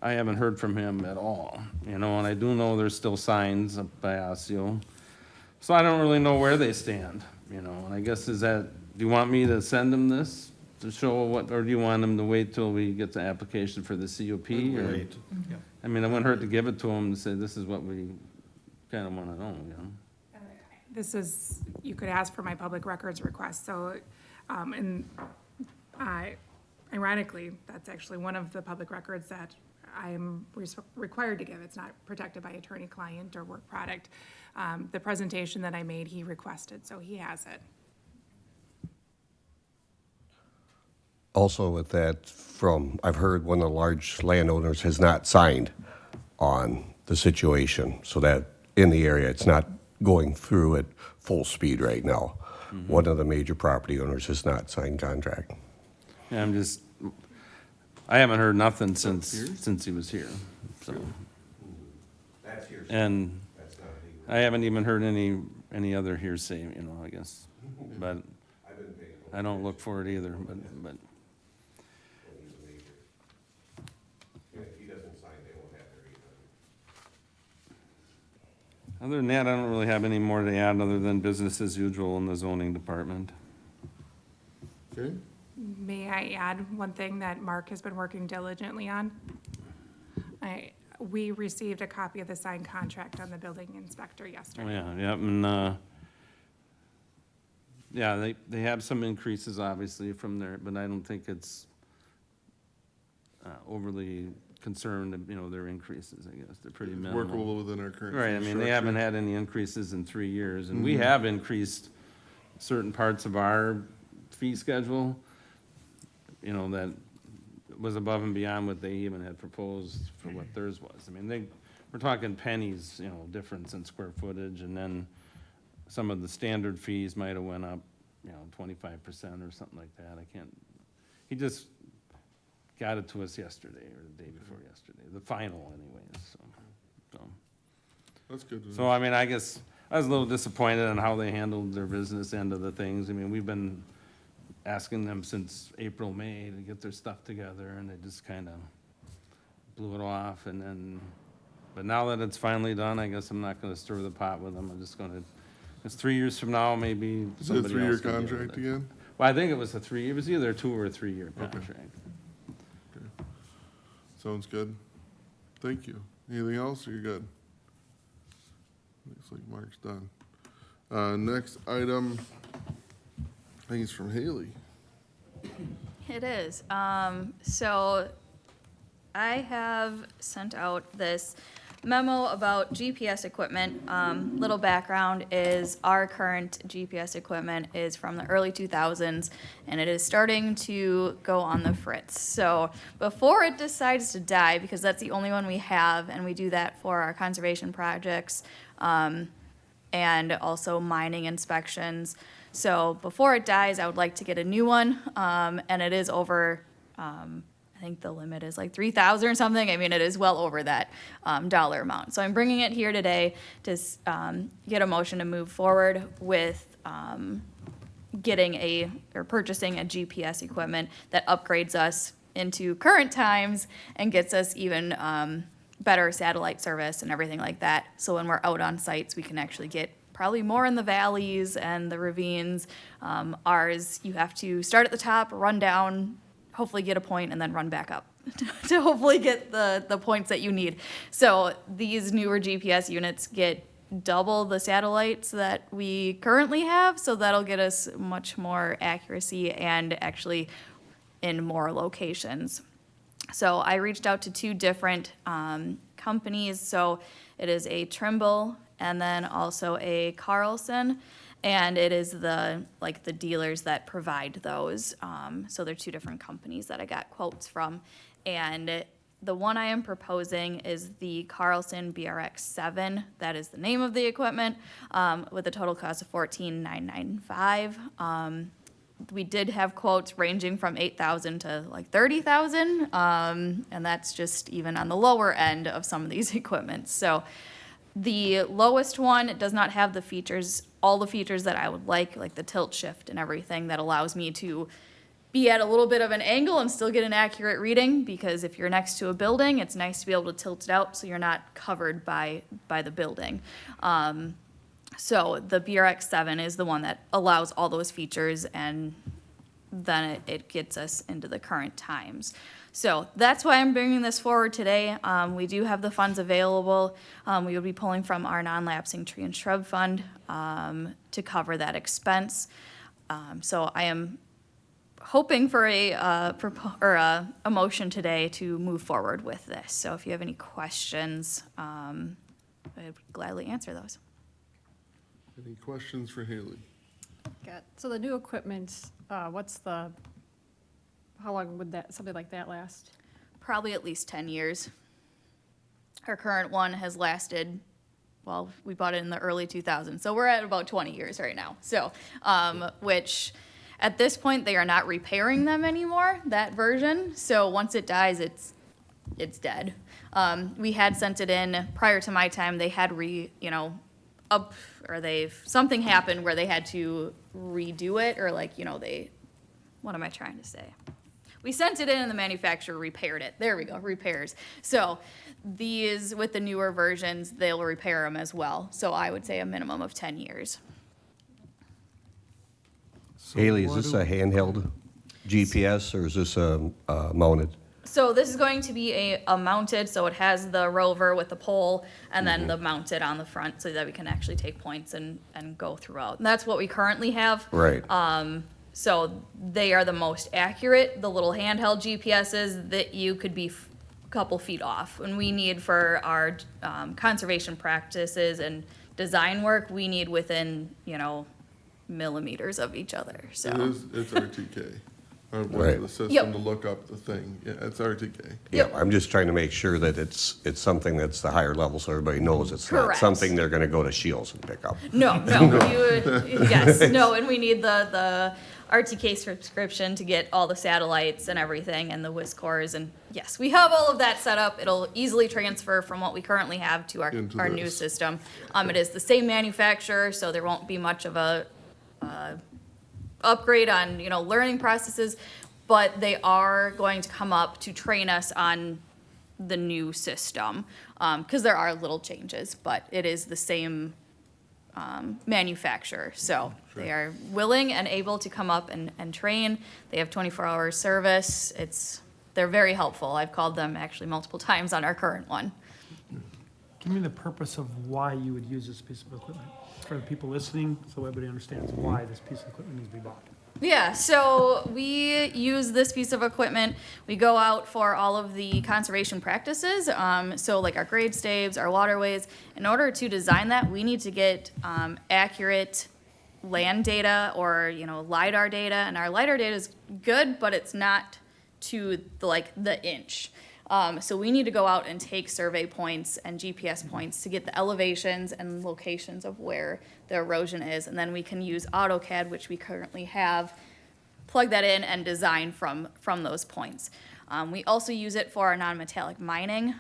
I haven't heard from him at all, and I do know there's still signs up by Osseo. So I don't really know where they stand, and I guess do you want me to send them this to show what, or do you want them to wait till we get the application for the CUP? Or- Wait. I mean, it wouldn't hurt to give it to them and say, this is what we kinda wanna know, This is, you could ask for my public records request, so, ironically, that's actually one of the public records that I'm required to give. It's not protected by attorney-client or work product. The presentation that I made, he requested, so he has it. Also with that, I've heard one of the large landowners has not signed on the situation, so that in the area, it's not going through at full speed right now. One of the major property owners has not signed contract. Yeah, I haven't heard nothing since he was here, so. That's hearsay. And That's not I haven't even heard any other hearsay, I guess, but I've been paying I don't look for it either, but. He's a major. If he doesn't sign, they won't have their either. Other than that, I don't really have any more to add other than business as usual in the zoning department. Okay, May I add one thing that Mark has been working diligently on? We received a copy of the signed contract on the building inspector Oh, yesterday. yeah, and, yeah, they have some increases obviously from there, but I don't think it's overly concerned, their increases, I guess. They're pretty minimal. workable within our current. Right, I fee mean, they haven't structure. had any increases in 3 years, and we have increased certain parts of our fee schedule, that was above and beyond what they even had proposed for what theirs was. I mean, we're talking pennies, difference in square footage, and then some of the standard fees might have went up, 25% or something like that. He just got it to us yesterday, or the day before yesterday, the final anyways, so. That's good. to So, know. I mean, I guess I was a little disappointed in how they handled their business end of the things. I mean, we've been asking them since April, May to get their stuff together, and they just kind of blew it off, and then, but now that it's finally done, I guess I'm not gonna stir the pot with them. I'm just gonna, it's 3 years from now, maybe Is it a somebody else 3-year can deal with contract it. again? Well, I think it was it was either a 2 or a 3-year contract. Sounds good. Thank you. Anything else, or you're good? Looks like Mark's done. Next item, I think it's from Haley. It is. So I have sent out this memo about GPS equipment. Little background is our current GPS equipment is from the early 2000s, and it is starting to go on the fritz. So before it decides to die, because that's the only one we have, and we do that for our conservation projects, and also mining inspections. So before it dies, I would like to get a new one, and it is over, I think the limit is like 3,000 or something. I mean, it is well over that dollar amount. So I'm bringing it here today to get a motion to move forward with purchasing a GPS equipment that upgrades us into current times and gets us even better satellite service and everything like that. So when we're out on sites, we can actually get probably more in the valleys and the ravines. Ours, you have to start at the top, run down, hopefully get a point, and then run back up to hopefully get the points that you need. So these newer GPS units get double the satellites that we currently have, so that'll get us much more accuracy and actually in more locations. So I reached out to two different companies. So it is a Trimble and then also a Carlson, and it is the dealers that provide those. So they're two different companies that I got quotes from, and the one I am proposing is the Carlson BRX7. That is the name of the equipment, with a total cost of $14,995. We did have quotes ranging from $8,000 to like $30,000, and that's just even on the lower end of some of these equipments. So the lowest one does not have the features, all the features that I would like the tilt shift and everything that allows me to be at a little bit of an angle and still get an accurate reading, because if you're next to a building, it's nice to be able to tilt it out so you're not covered by the building. So the BRX7 is the one that allows all those features, and then it gets us into the current times. So that's why I'm bringing this forward today. We do have the funds available. We will be pulling from our non-lapsing tree and shrub fund to cover that expense. So I am hoping for a motion today to move forward with this. So if you have any questions, I would gladly answer those. Any questions for Haley? So the new equipment, how long would something like that last? Probably at least 10 years. Our current one has lasted, well, we bought it in the early 2000s, so we're at about 20 years right now. So, which at this point, they are not repairing them anymore, that version. So once it dies, it's dead. We had sent it in prior to my time. They had something happened where they had to redo it, or what am I trying to say? We sent it in and the manufacturer repaired it. There we go, repairs. So these, with the newer versions, they'll repair them as well. So I would say a minimum of 10 years. Haley, is this a handheld GPS or is this mounted? So this is going to be a mounted, so it has the rover with the pole and then the mounted on the front so that we can actually take points and go throughout. And that's what we currently have. Right. So they are the most accurate, the little handheld GPSs that you could be a couple feet off. And we need for our conservation practices and design work, we need within, millimeters of each other, so. It's RTK. I went Right. to the system Yep. to look up the thing. Yeah, it's RTK. Yeah, I'm just trying to make sure that it's something that's the higher level so everybody knows it's not Correct. something they're gonna go to Shields and pick up. No, and we need the RTK subscription to get all the satellites and everything and the WISCORs, and yes, we have all of that set up. It'll easily transfer from what we currently have to Into our new this. system. It is the same manufacturer, so there won't be much of a upgrade on, learning processes, but they are going to come up to train us on the new system, because there are little changes, but it is the same manufacturer. So they are willing and able to come up and train. They have 24-hour service. They're very helpful. I've called them actually multiple times on our current one. Give me the purpose of why you would use this piece of equipment for the people listening, so everybody understands why this piece of equipment needs to be bought. Yeah, so we use this piece of equipment. We go out for all of the conservation practices, so like our grade staves, our waterways. In order to design that, we need to get accurate land data or, LiDAR data, and our LiDAR data is good, but it's not to the inch. So we need to go out and take survey points and GPS points to get the elevations and locations of where the erosion is, and then we can use AutoCAD, which we currently have, plug that in and design from those points. We also use it for our non-metallic mining,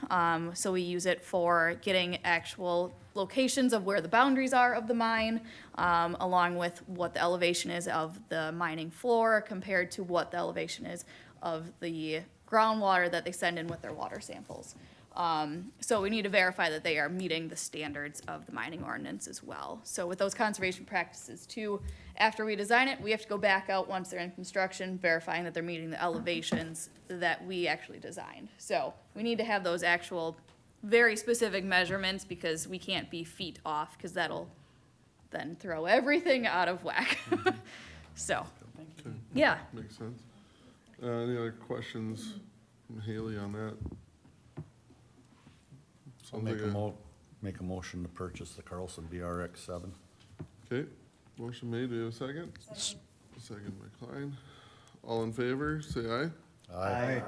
so we use it for getting actual locations of where the boundaries are of the mine, along with what the elevation is of the mining floor compared to what the elevation is of the groundwater that they send in with their water samples. So we need to verify that they are meeting the standards of the mining ordinance as well. So with those conservation practices too, after we design it, we have to go back out once they're in construction, verifying that they're meeting the elevations that we actually designed. So we need to have those actual very specific measurements because we can't be feet off, because that'll then throw everything out of whack. So, yeah. Makes sense. Any other questions from Haley on that? I'll Sounds like make a motion to purchase the Carlson BRX 7. Okay, motion made, do you have a second? Second by Klein. All in favor, say aye. Aye.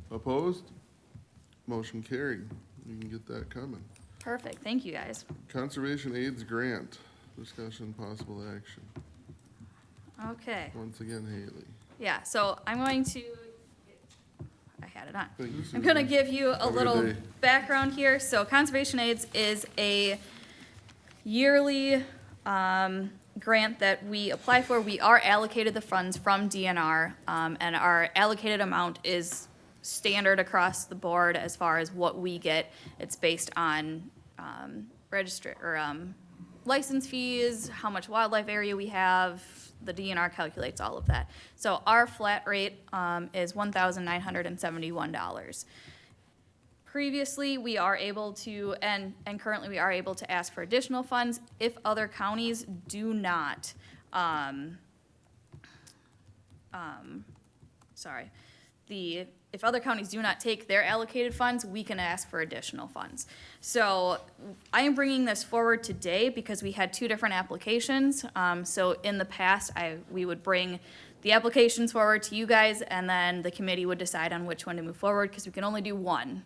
Opposed? Motion carried. You can get that coming. Perfect, thank you guys. Conservation AIDS grant, discussion, possible action. Okay, Once again, Haley. yeah, so I'm going to, I had it on. Thank you, I'm gonna Susan. give you a Have a good little day. background here. So Conservation Aids is a yearly grant that we apply for. We are allocated the funds from DNR, and our allocated amount is standard across the board as far as what we get. It's based on license fees, how much wildlife area we have. The DNR calculates all of that. So our flat rate is $1,971. Previously, we are able to, and currently we are able to ask for additional funds if other counties do not, if other counties do not take their allocated funds, we can ask for additional funds. So I am bringing this forward today because we had two different applications. So in the past, we would bring the applications forward to you guys, and then the committee would decide on which one to move forward, because we can only do one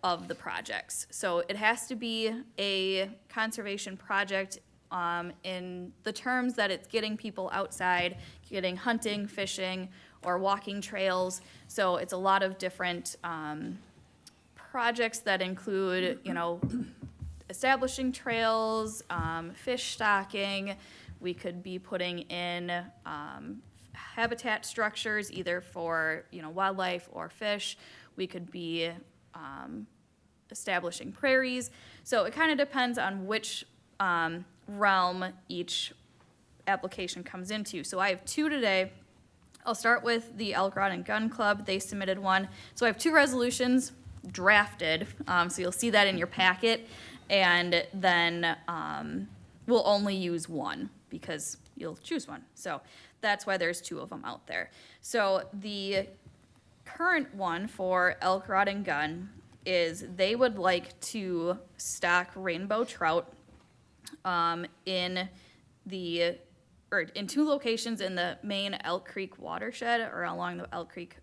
of the projects. So it has to be a conservation project in the terms that it's getting people outside, getting hunting, fishing, or walking trails. So it's a lot of different projects that include, establishing trails, fish stocking. We could be putting in habitat structures, either for, wildlife or fish. We could be establishing prairies. So it kind of depends on which realm each application comes into. So I have two today. I'll start with the Elk Rod and Gun Club. They submitted one. So I have two resolutions drafted, so you'll see that in your packet. And then we'll only use one because you'll choose one. So that's why there's two of them out there. So the current one for Elk Rod and Gun is they would like to stock rainbow trout in two locations in the main Elk Creek watershed, or along the Elk Creek,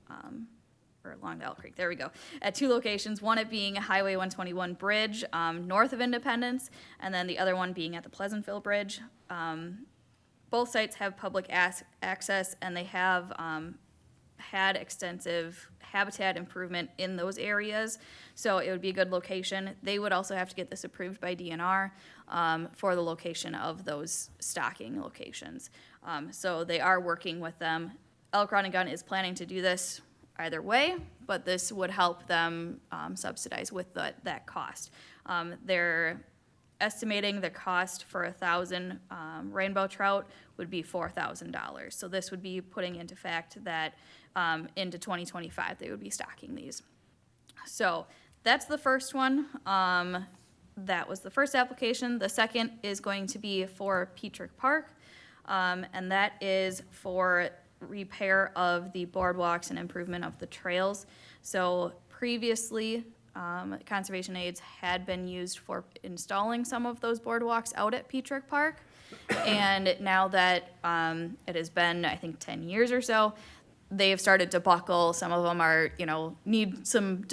there we go. At two locations, one it being Highway 121 Bridge, north of Independence, and then the other one being at the Pleasantville Bridge. Both sites have public access, and they have had extensive habitat improvement in those areas, so it would be a good location. They would also have to get this approved by DNR for the location of those stocking locations. So they are working with them. Elk Rod and Gun is planning to do this either way, but this would help them subsidize with that cost. They're estimating the cost for 1,000 rainbow trout would be $4,000. So this would be putting into fact that into 2025, they would be stocking these. So that's the first one. That was the first application. The second is going to be for Petrick Park, and that is for repair of the boardwalks and improvement of the trails. So previously, Conservation Aids had been used for installing some of those boardwalks out at Petrick Park. And now that it has been, I think, 10 years or so, they've started to buckle. Some of them are, need some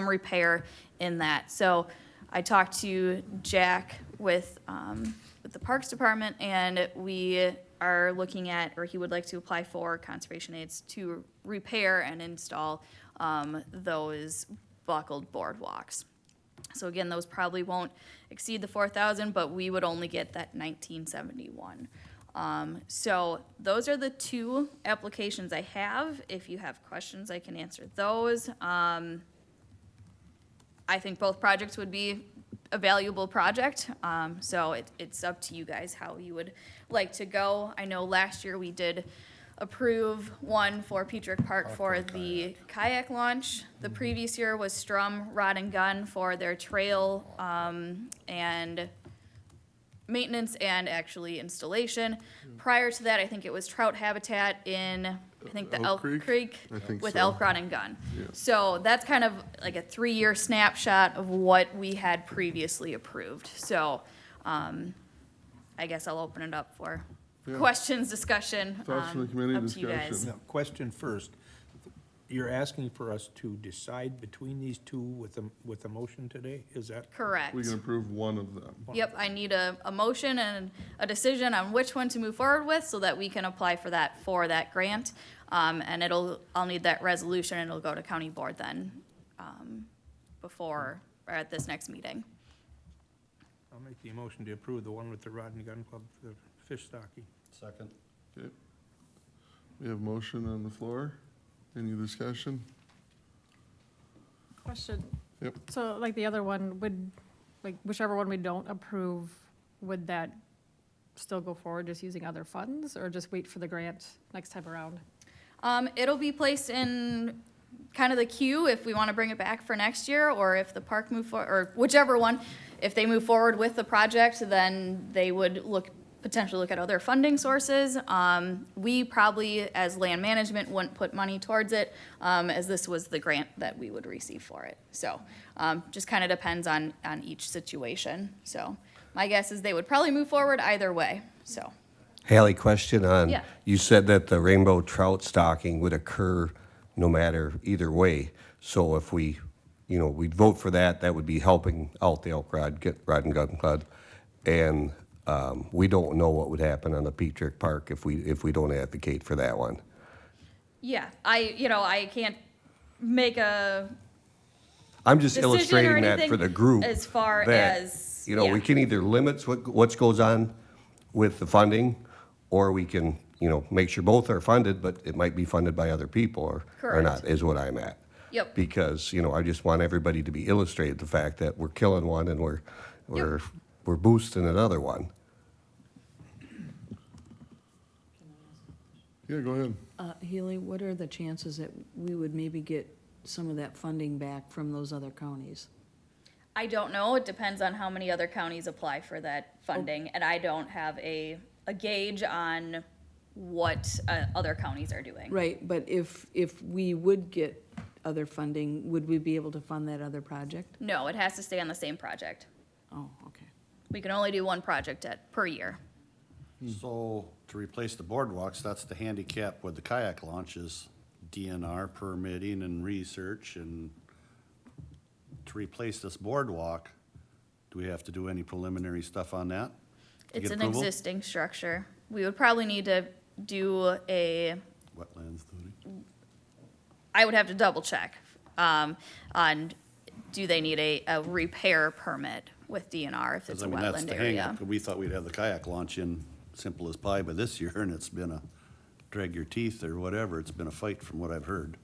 repair in that. So I talked to Jack with the Parks Department, and we are looking at, or he would like to apply for Conservation Aids to repair and install those buckled boardwalks. So again, those probably won't exceed the 4,000, but we would only get that 1971. So those are the two applications I have. If you have questions, I can answer those. I think both projects would be a valuable project. So it's up to you guys how you would like to go. I know last year we did approve one for Petrick Park for the kayak launch. The previous year was Strum Rod and Gun for their trail, and maintenance and actually installation. Prior to that, I think it was Trout Habitat in, I think the Elk Elk Creek? Creek I think with so. Elk Rod and Gun. Yeah. So that's kind of like a 3-year snapshot of what we had previously approved. So, I guess I'll open it up for Yeah. questions, discussion, Thoughts from the committee, up to you guys. discussion? Now, question first. You're asking for us to decide between these two with a motion today? Is that? Correct. We can approve one of them. Yep, I need a motion and a decision on which one to move forward with so that we can apply for that grant. And I'll need that resolution and it'll go to county board then, before, or at this next meeting. I'll make the motion to approve the one with the Rod and Gun Club for the fish stocking. Second. Okay. We have motion on the floor. Any discussion? Question. Yep. So like the other one, would, like whichever one we don't approve, would that still go forward just using other funds or just wait for the grant next time around? It'll be placed in kind of the queue if we want to bring it back for next year, or if the park move forward, or whichever one. If they move forward with the project, then they would potentially look at other funding sources. We probably, as land management, wouldn't put money towards it, as this was the grant that we would receive for it. So, just kind of depends on each situation. So, my guess is they would probably move forward either way, so. Haley, question on, Yeah. you said that the rainbow trout stocking would occur no matter either way. So if we'd vote for that, that would be helping out the Elk Rod and Gun Club. And we don't know what would happen on the Petrick Park if we don't advocate for that one. Yeah, I can't make a I'm just decision or illustrating that anything for the group. as far that, as, we yeah. can either limit what goes on with the funding, or we can, make sure both are funded, but it might be funded by other people or Correct. not, is what I'm at. Yep. Because, I just want everybody to be illustrated the fact that we're killing one and we're boosting another one. Yeah, go ahead. Healy, what are the chances that we would maybe get some of that funding back from those other counties? I don't know. It depends on how many other counties apply for that funding, and I don't have a gauge on what other counties are doing. Right, but if we would get other funding, would we be able to fund that other project? No, it has to stay on the same project. Oh, okay. We can only do one project per year. So to replace the boardwalks, that's the handicap with the kayak launches, DNR permitting and research. And to replace this boardwalk, do we have to do any preliminary stuff on that? to It's get an approval? existing structure. We would probably need to do Wetlands duty. I would have to double check, on do they need a repair permit with DNR if it's Because a I mean, that's wetland the area? hang-up. We thought we'd have the kayak launch in simple as pie by this year, and it's been a drag your teeth or whatever. It's been a fight from what I've heard.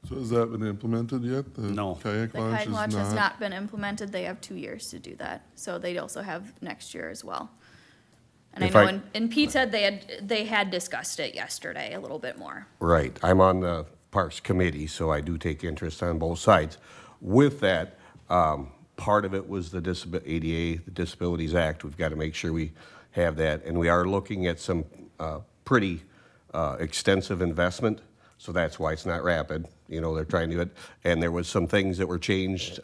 So has that been implemented yet? The No. kayak The launch kayak is launch has not? not been implemented. They have 2 years to do that. So they also have next year as well. And I If know I- in Pete said they had discussed it yesterday a little bit more. Right. I'm on the Parks Committee, so I do take interest on both sides. With that, part of it was the ADA, the Disabilities Act. We've got to make sure we have that. And we are looking at some pretty extensive investment, so that's why it's not rapid. They're trying to do it. And there was some things that were changed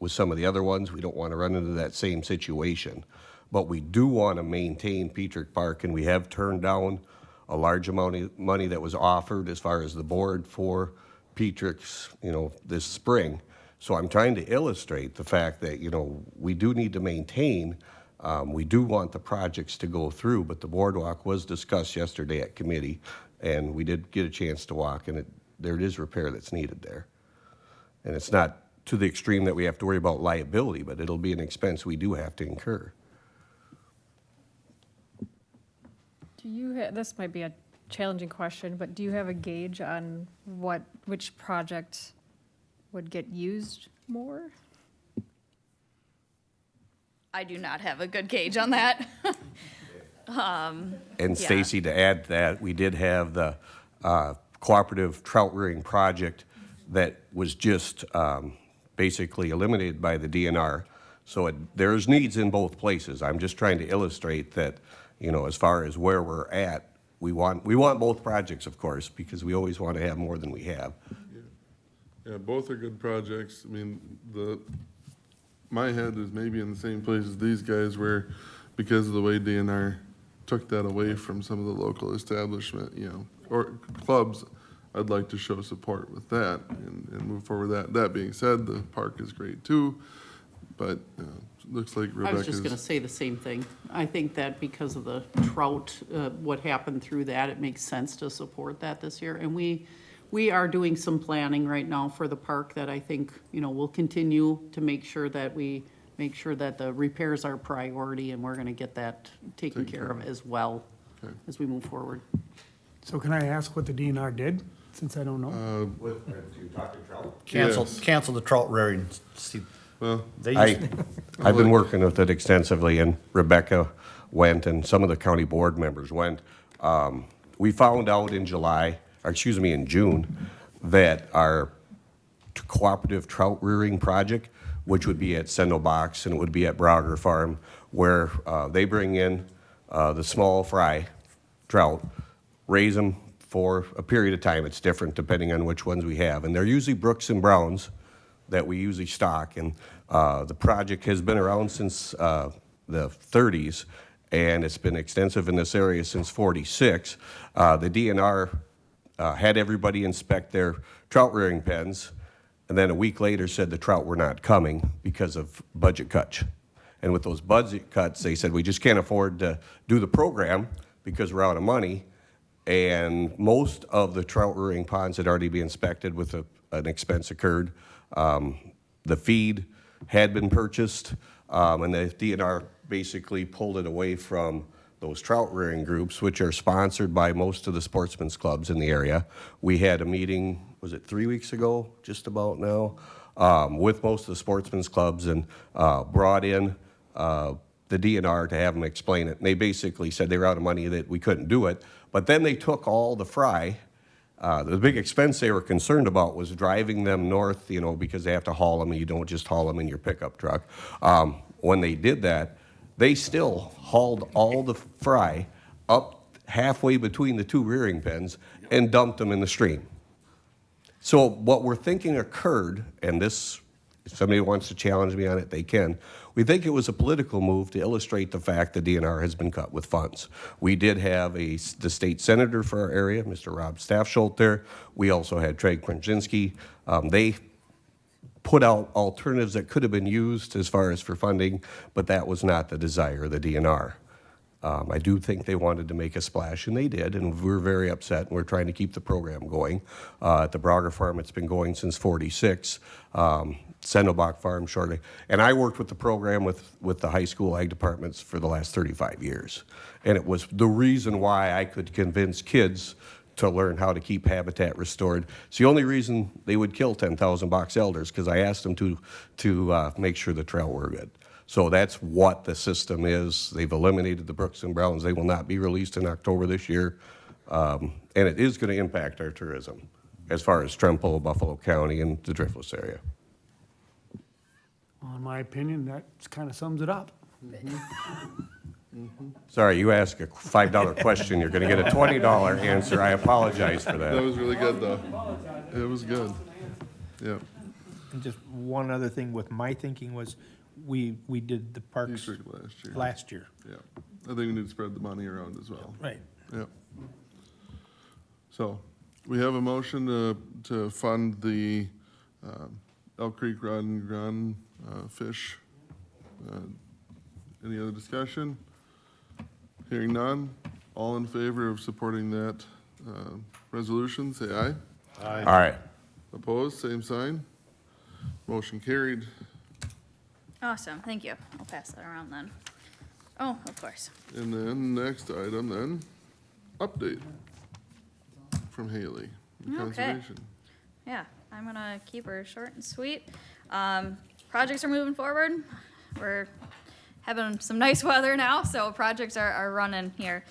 with some of the other ones. We don't want to run into that same situation. But we do want to maintain Petrick Park, and we have turned down a large amount of money that was offered as far as the board for Petrick's, this spring. So I'm trying to illustrate the fact that, we do need to maintain, we do want the projects to go through, but the boardwalk was discussed yesterday at committee, and we did get a chance to walk, and there is repair that's needed there. And it's not to the extreme that we have to worry about liability, but it'll be an expense we do have to incur. Do you, this might be a challenging question, but do you have a gauge on which project would get used more? I do not have a good gauge on that. And Yeah. Stacy, to add to that, we did have the cooperative trout rearing project that was just basically eliminated by the DNR. So there's needs in both places. I'm just trying to illustrate that, you know, as far as where we're at, we want both projects, of course, because we always want to have more than we have. Yeah, both are good projects. I mean, my head is maybe in the same place as these guys where, because of the way DNR took that away from some of the local establishment, you know, or clubs, I'd like to show support with that and move forward with that. That being said, the park is great too, but looks like I was just Rebecca's. gonna say the same thing. I think that because of the trout, what happened through that, it makes sense to support that this year. And we are doing some planning right now for the park that I think, you know, we'll continue to make sure that the repairs are priority, and we're gonna get that taken care of as well Okay. as we move forward. So can I ask what the DNR did, since I don't know? Cancel the trout rearing. See, Well, I've been working with it extensively, and Rebecca went, and some of the county board members went. We found out in June, that our cooperative trout rearing project, which would be at Sendo Box and it would be at Brauger Farm, where they bring in the small fry trout, raise them for a period of time. It's different depending on which ones we have. And they're usually Brooks and Browns that we usually stock. And the project has been around since the 30s, and it's been extensive in this area since 46. The DNR had everybody inspect their trout rearing pens, and then a week later said the trout were not coming because of budget cuts. And with those budget cuts, they said, we just can't afford to do the program because we're out of money. And most of the trout rearing ponds had already been inspected with an expense occurred. The feed had been purchased, and the DNR basically pulled it away from those trout rearing groups, which are sponsored by most of the sportsmen's clubs in the area. We had a meeting, was it 3 weeks ago, just about now, with most of the sportsmen's clubs, and brought in the DNR to have them explain it. And they basically said they were out of money, that we couldn't do it. But then they took all the fry. The big expense they were concerned about was driving them north, you know, because they have to haul them, and you don't just haul them in your pickup truck. When they did that, they still hauled all the fry up halfway between the two rearing pens and dumped them in the stream. So what we're thinking occurred, and this, if somebody wants to challenge me on it, they can. We think it was a political move to illustrate the fact the DNR has been cut with funds. We did have the state senator for our area, Mr. Rob Staffsholt there. We also had Trey Krasinski. They put out alternatives that could have been used as far as for funding, but that was not the desire of the DNR. I do think they wanted to make a splash, and they did, and we're very upset, and we're trying to keep the program going. At the Brauger Farm, it's been going since 46. Sendobach Farm shortly. And I worked with the program with the high school ag departments for the last 35 years. And it was the reason why I could convince kids to learn how to keep habitat restored. It's the only reason they would kill 10,000 box elders, because I asked them to make sure the trout were good. So that's what the system is. They've eliminated the Brooks and Browns. They will not be released in October this year. And it is going to impact our tourism as far as Trempealeau, Buffalo County, and the Driftless area. Well, in my opinion, that kind of sums it up. Sorry, you ask a $5 question, you're going to get a $20 answer. I apologize for That that. was really good, though. It was good. Yeah. And just one other thing with my thinking was, we did the parks District last year. last year. Yeah. I think we need to spread the money around as well. Right. Yeah. So, we have a motion to fund the Elk Creek Rod and Run fish. Any other discussion? Hearing none, all in favor of supporting that resolution, say aye. All right. Opposed, same sign. Motion carried. Awesome, thank you. I'll pass that around then. Oh, of course. And then, next item then, update from Haley, Okay. Conservation. Yeah, I'm gonna keep her short and sweet. Projects are moving forward. We're having some nice weather now, so projects are running here.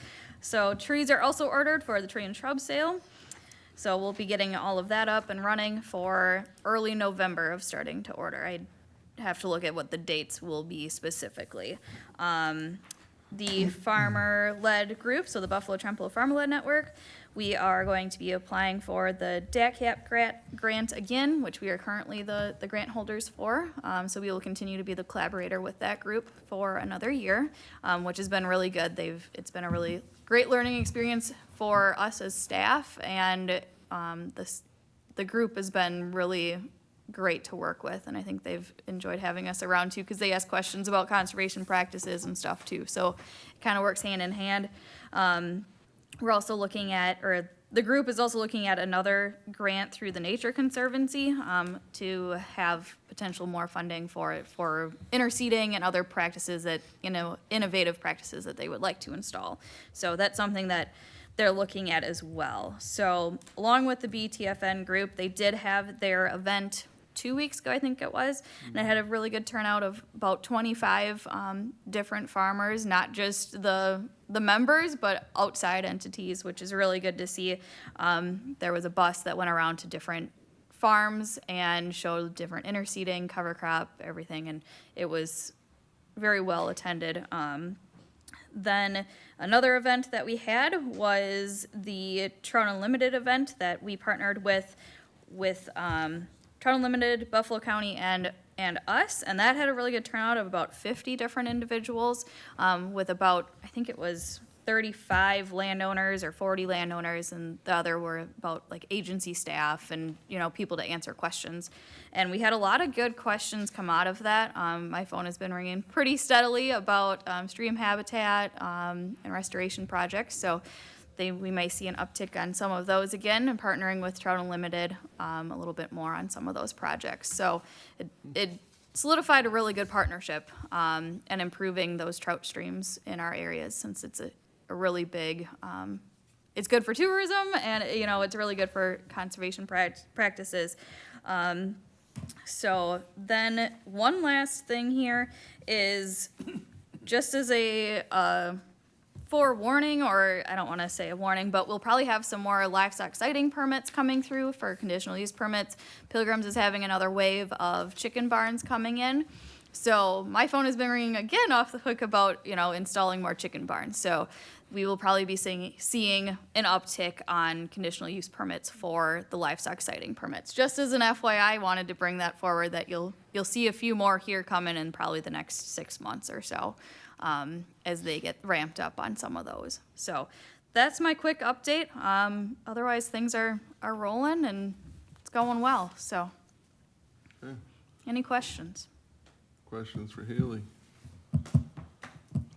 So trees are also ordered for the tree and shrub sale. So we'll be getting all of that up and running for early November of starting to order. I have to look at what the dates will be specifically. The farmer-led group, so the Buffalo Trempealeau Farmer-led Network, we are going to be applying for the DACAP grant again, which we are currently the grant holders for. So we will continue to be the collaborator with that group for another year, which has been really good. It's been a really great learning experience for us as staff, and the group has been really great to work with, and I think they've enjoyed having us around too, because they ask questions about conservation practices and stuff too, so it kind of works hand in hand. We're also looking at, or the group is also looking at another grant through the Nature Conservancy to have potential more funding for interseeding and other practices that, innovative practices that they would like to install. So that's something that they're looking at as well. So along with the BTFN group, they did have their event 2 weeks ago, I think it was, and it had a really good turnout of about 25 different farmers, not just the members, but outside entities, which is really good to see. There was a bus that went around to different farms and showed different interseeding, cover crop, everything, and it was very well attended. Then another event that we had was the Trout Unlimited event that we partnered with Trout Unlimited, Buffalo County, and us, and that had a really good turnout of about 50 different individuals, with about, I think it was 35 landowners or 40 landowners, and the other were about like agency staff and, people to answer questions. And we had a lot of good questions come out of that. My phone has been ringing pretty steadily about stream habitat and restoration projects, so we may see an uptick on some of those again, and partnering with Trout Unlimited a little bit more on some of those projects. So it solidified a really good partnership and improving those trout streams in our areas, since it's a really big, it's good for tourism, and it's really good for conservation practices. So then one last thing here is just as a forewarning, or I don't want to say a warning, but we'll probably have some more livestock sighting permits coming through for conditional use permits. Pilgrims is having another wave of chicken barns coming in. So my phone has been ringing again off the hook about, installing more chicken barns. So we will probably be seeing an uptick on conditional use permits for the livestock sighting permits. Just as an FYI, I wanted to bring that forward, that you'll see a few more here coming in probably the next 6 months or so, as they get ramped up on some of those. So that's my quick update. Otherwise, things are rolling and it's going well. So, Okay. Any questions? Questions for Haley?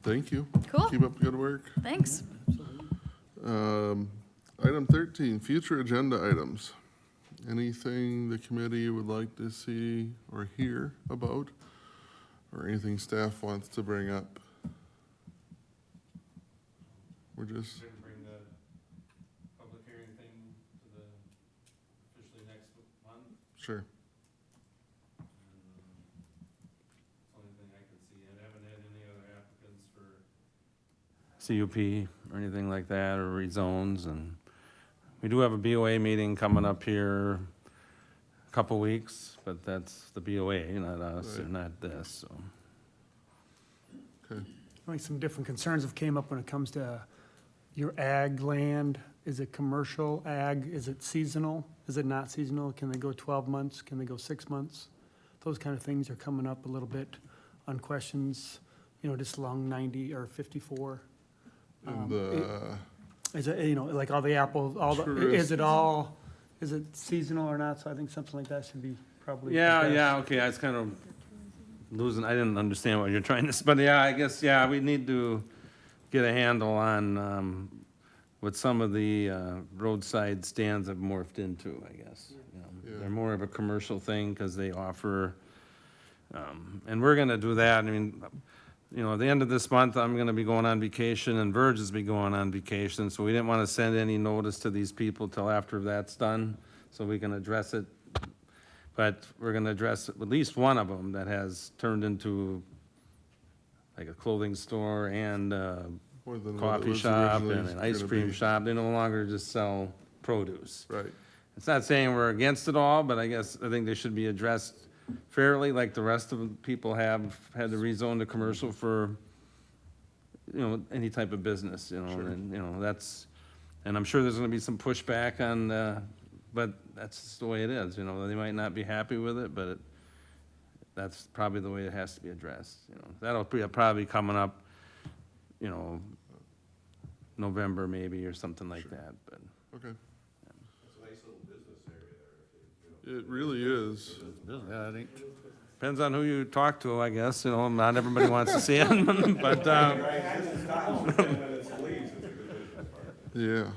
Thank you. Cool. Keep up the good work. Thanks. Item 13, future agenda items. Anything the committee would like to see or hear about, or anything staff wants to bring up? We're just, Bring the public hearing thing to the, officially next month. sure. Only thing I can see. I haven't had any other applicants for CUP or anything like that, or rezones, and we do have a BOA meeting coming up here a couple weeks, but that's the BOA, not us, or Right. not this, so. Okay. I think some different concerns have came up when it comes to your ag land. Is it commercial ag? Is it seasonal? Is it not seasonal? Can they go 12 months? Can they go 6 months? Those kind of things are coming up a little bit on questions, just along 90 or 54. And, Is it, like all the apples, is it seasonal or not? So I think something like that should be probably. Yeah, okay, I was kind of losing, I didn't understand what you're trying to, but yeah, I guess, we need to get a handle on, what some of the, roadside stands have morphed into, I guess. Yeah. They're more of a commercial thing, because they offer, and we're gonna do that, I mean, at the end of this month, I'm gonna be going on vacation, and Verge is be going on vacation, so we didn't wanna send any notice to these people till after that's done, so we can address it. But we're gonna address at least one of them that has turned into like a clothing store and More than what it coffee was shop originally and an ice gonna cream be. shop. They no longer just sell produce. Right. It's not saying we're against it all, but I think they should be addressed fairly, like the rest of the people have had to rezone to commercial for, any type of business, and, that's, and I'm sure there's gonna be some pushback on, but that's just the way it is, they might not be happy with it, but that's probably the way it has to be addressed, That'll be probably coming up, November maybe, or something like that, but. Okay. It really is. Yeah, I think, Depends on who you talk to, I guess, not everybody wants to see it, but, Yeah.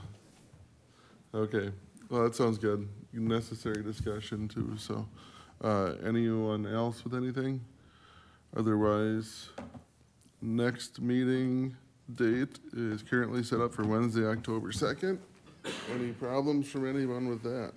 Okay, well, that sounds good. Necessary discussion too, so, anyone else with anything? Otherwise, next meeting date is currently set up for Wednesday, October 2nd. Any problems from anyone with that?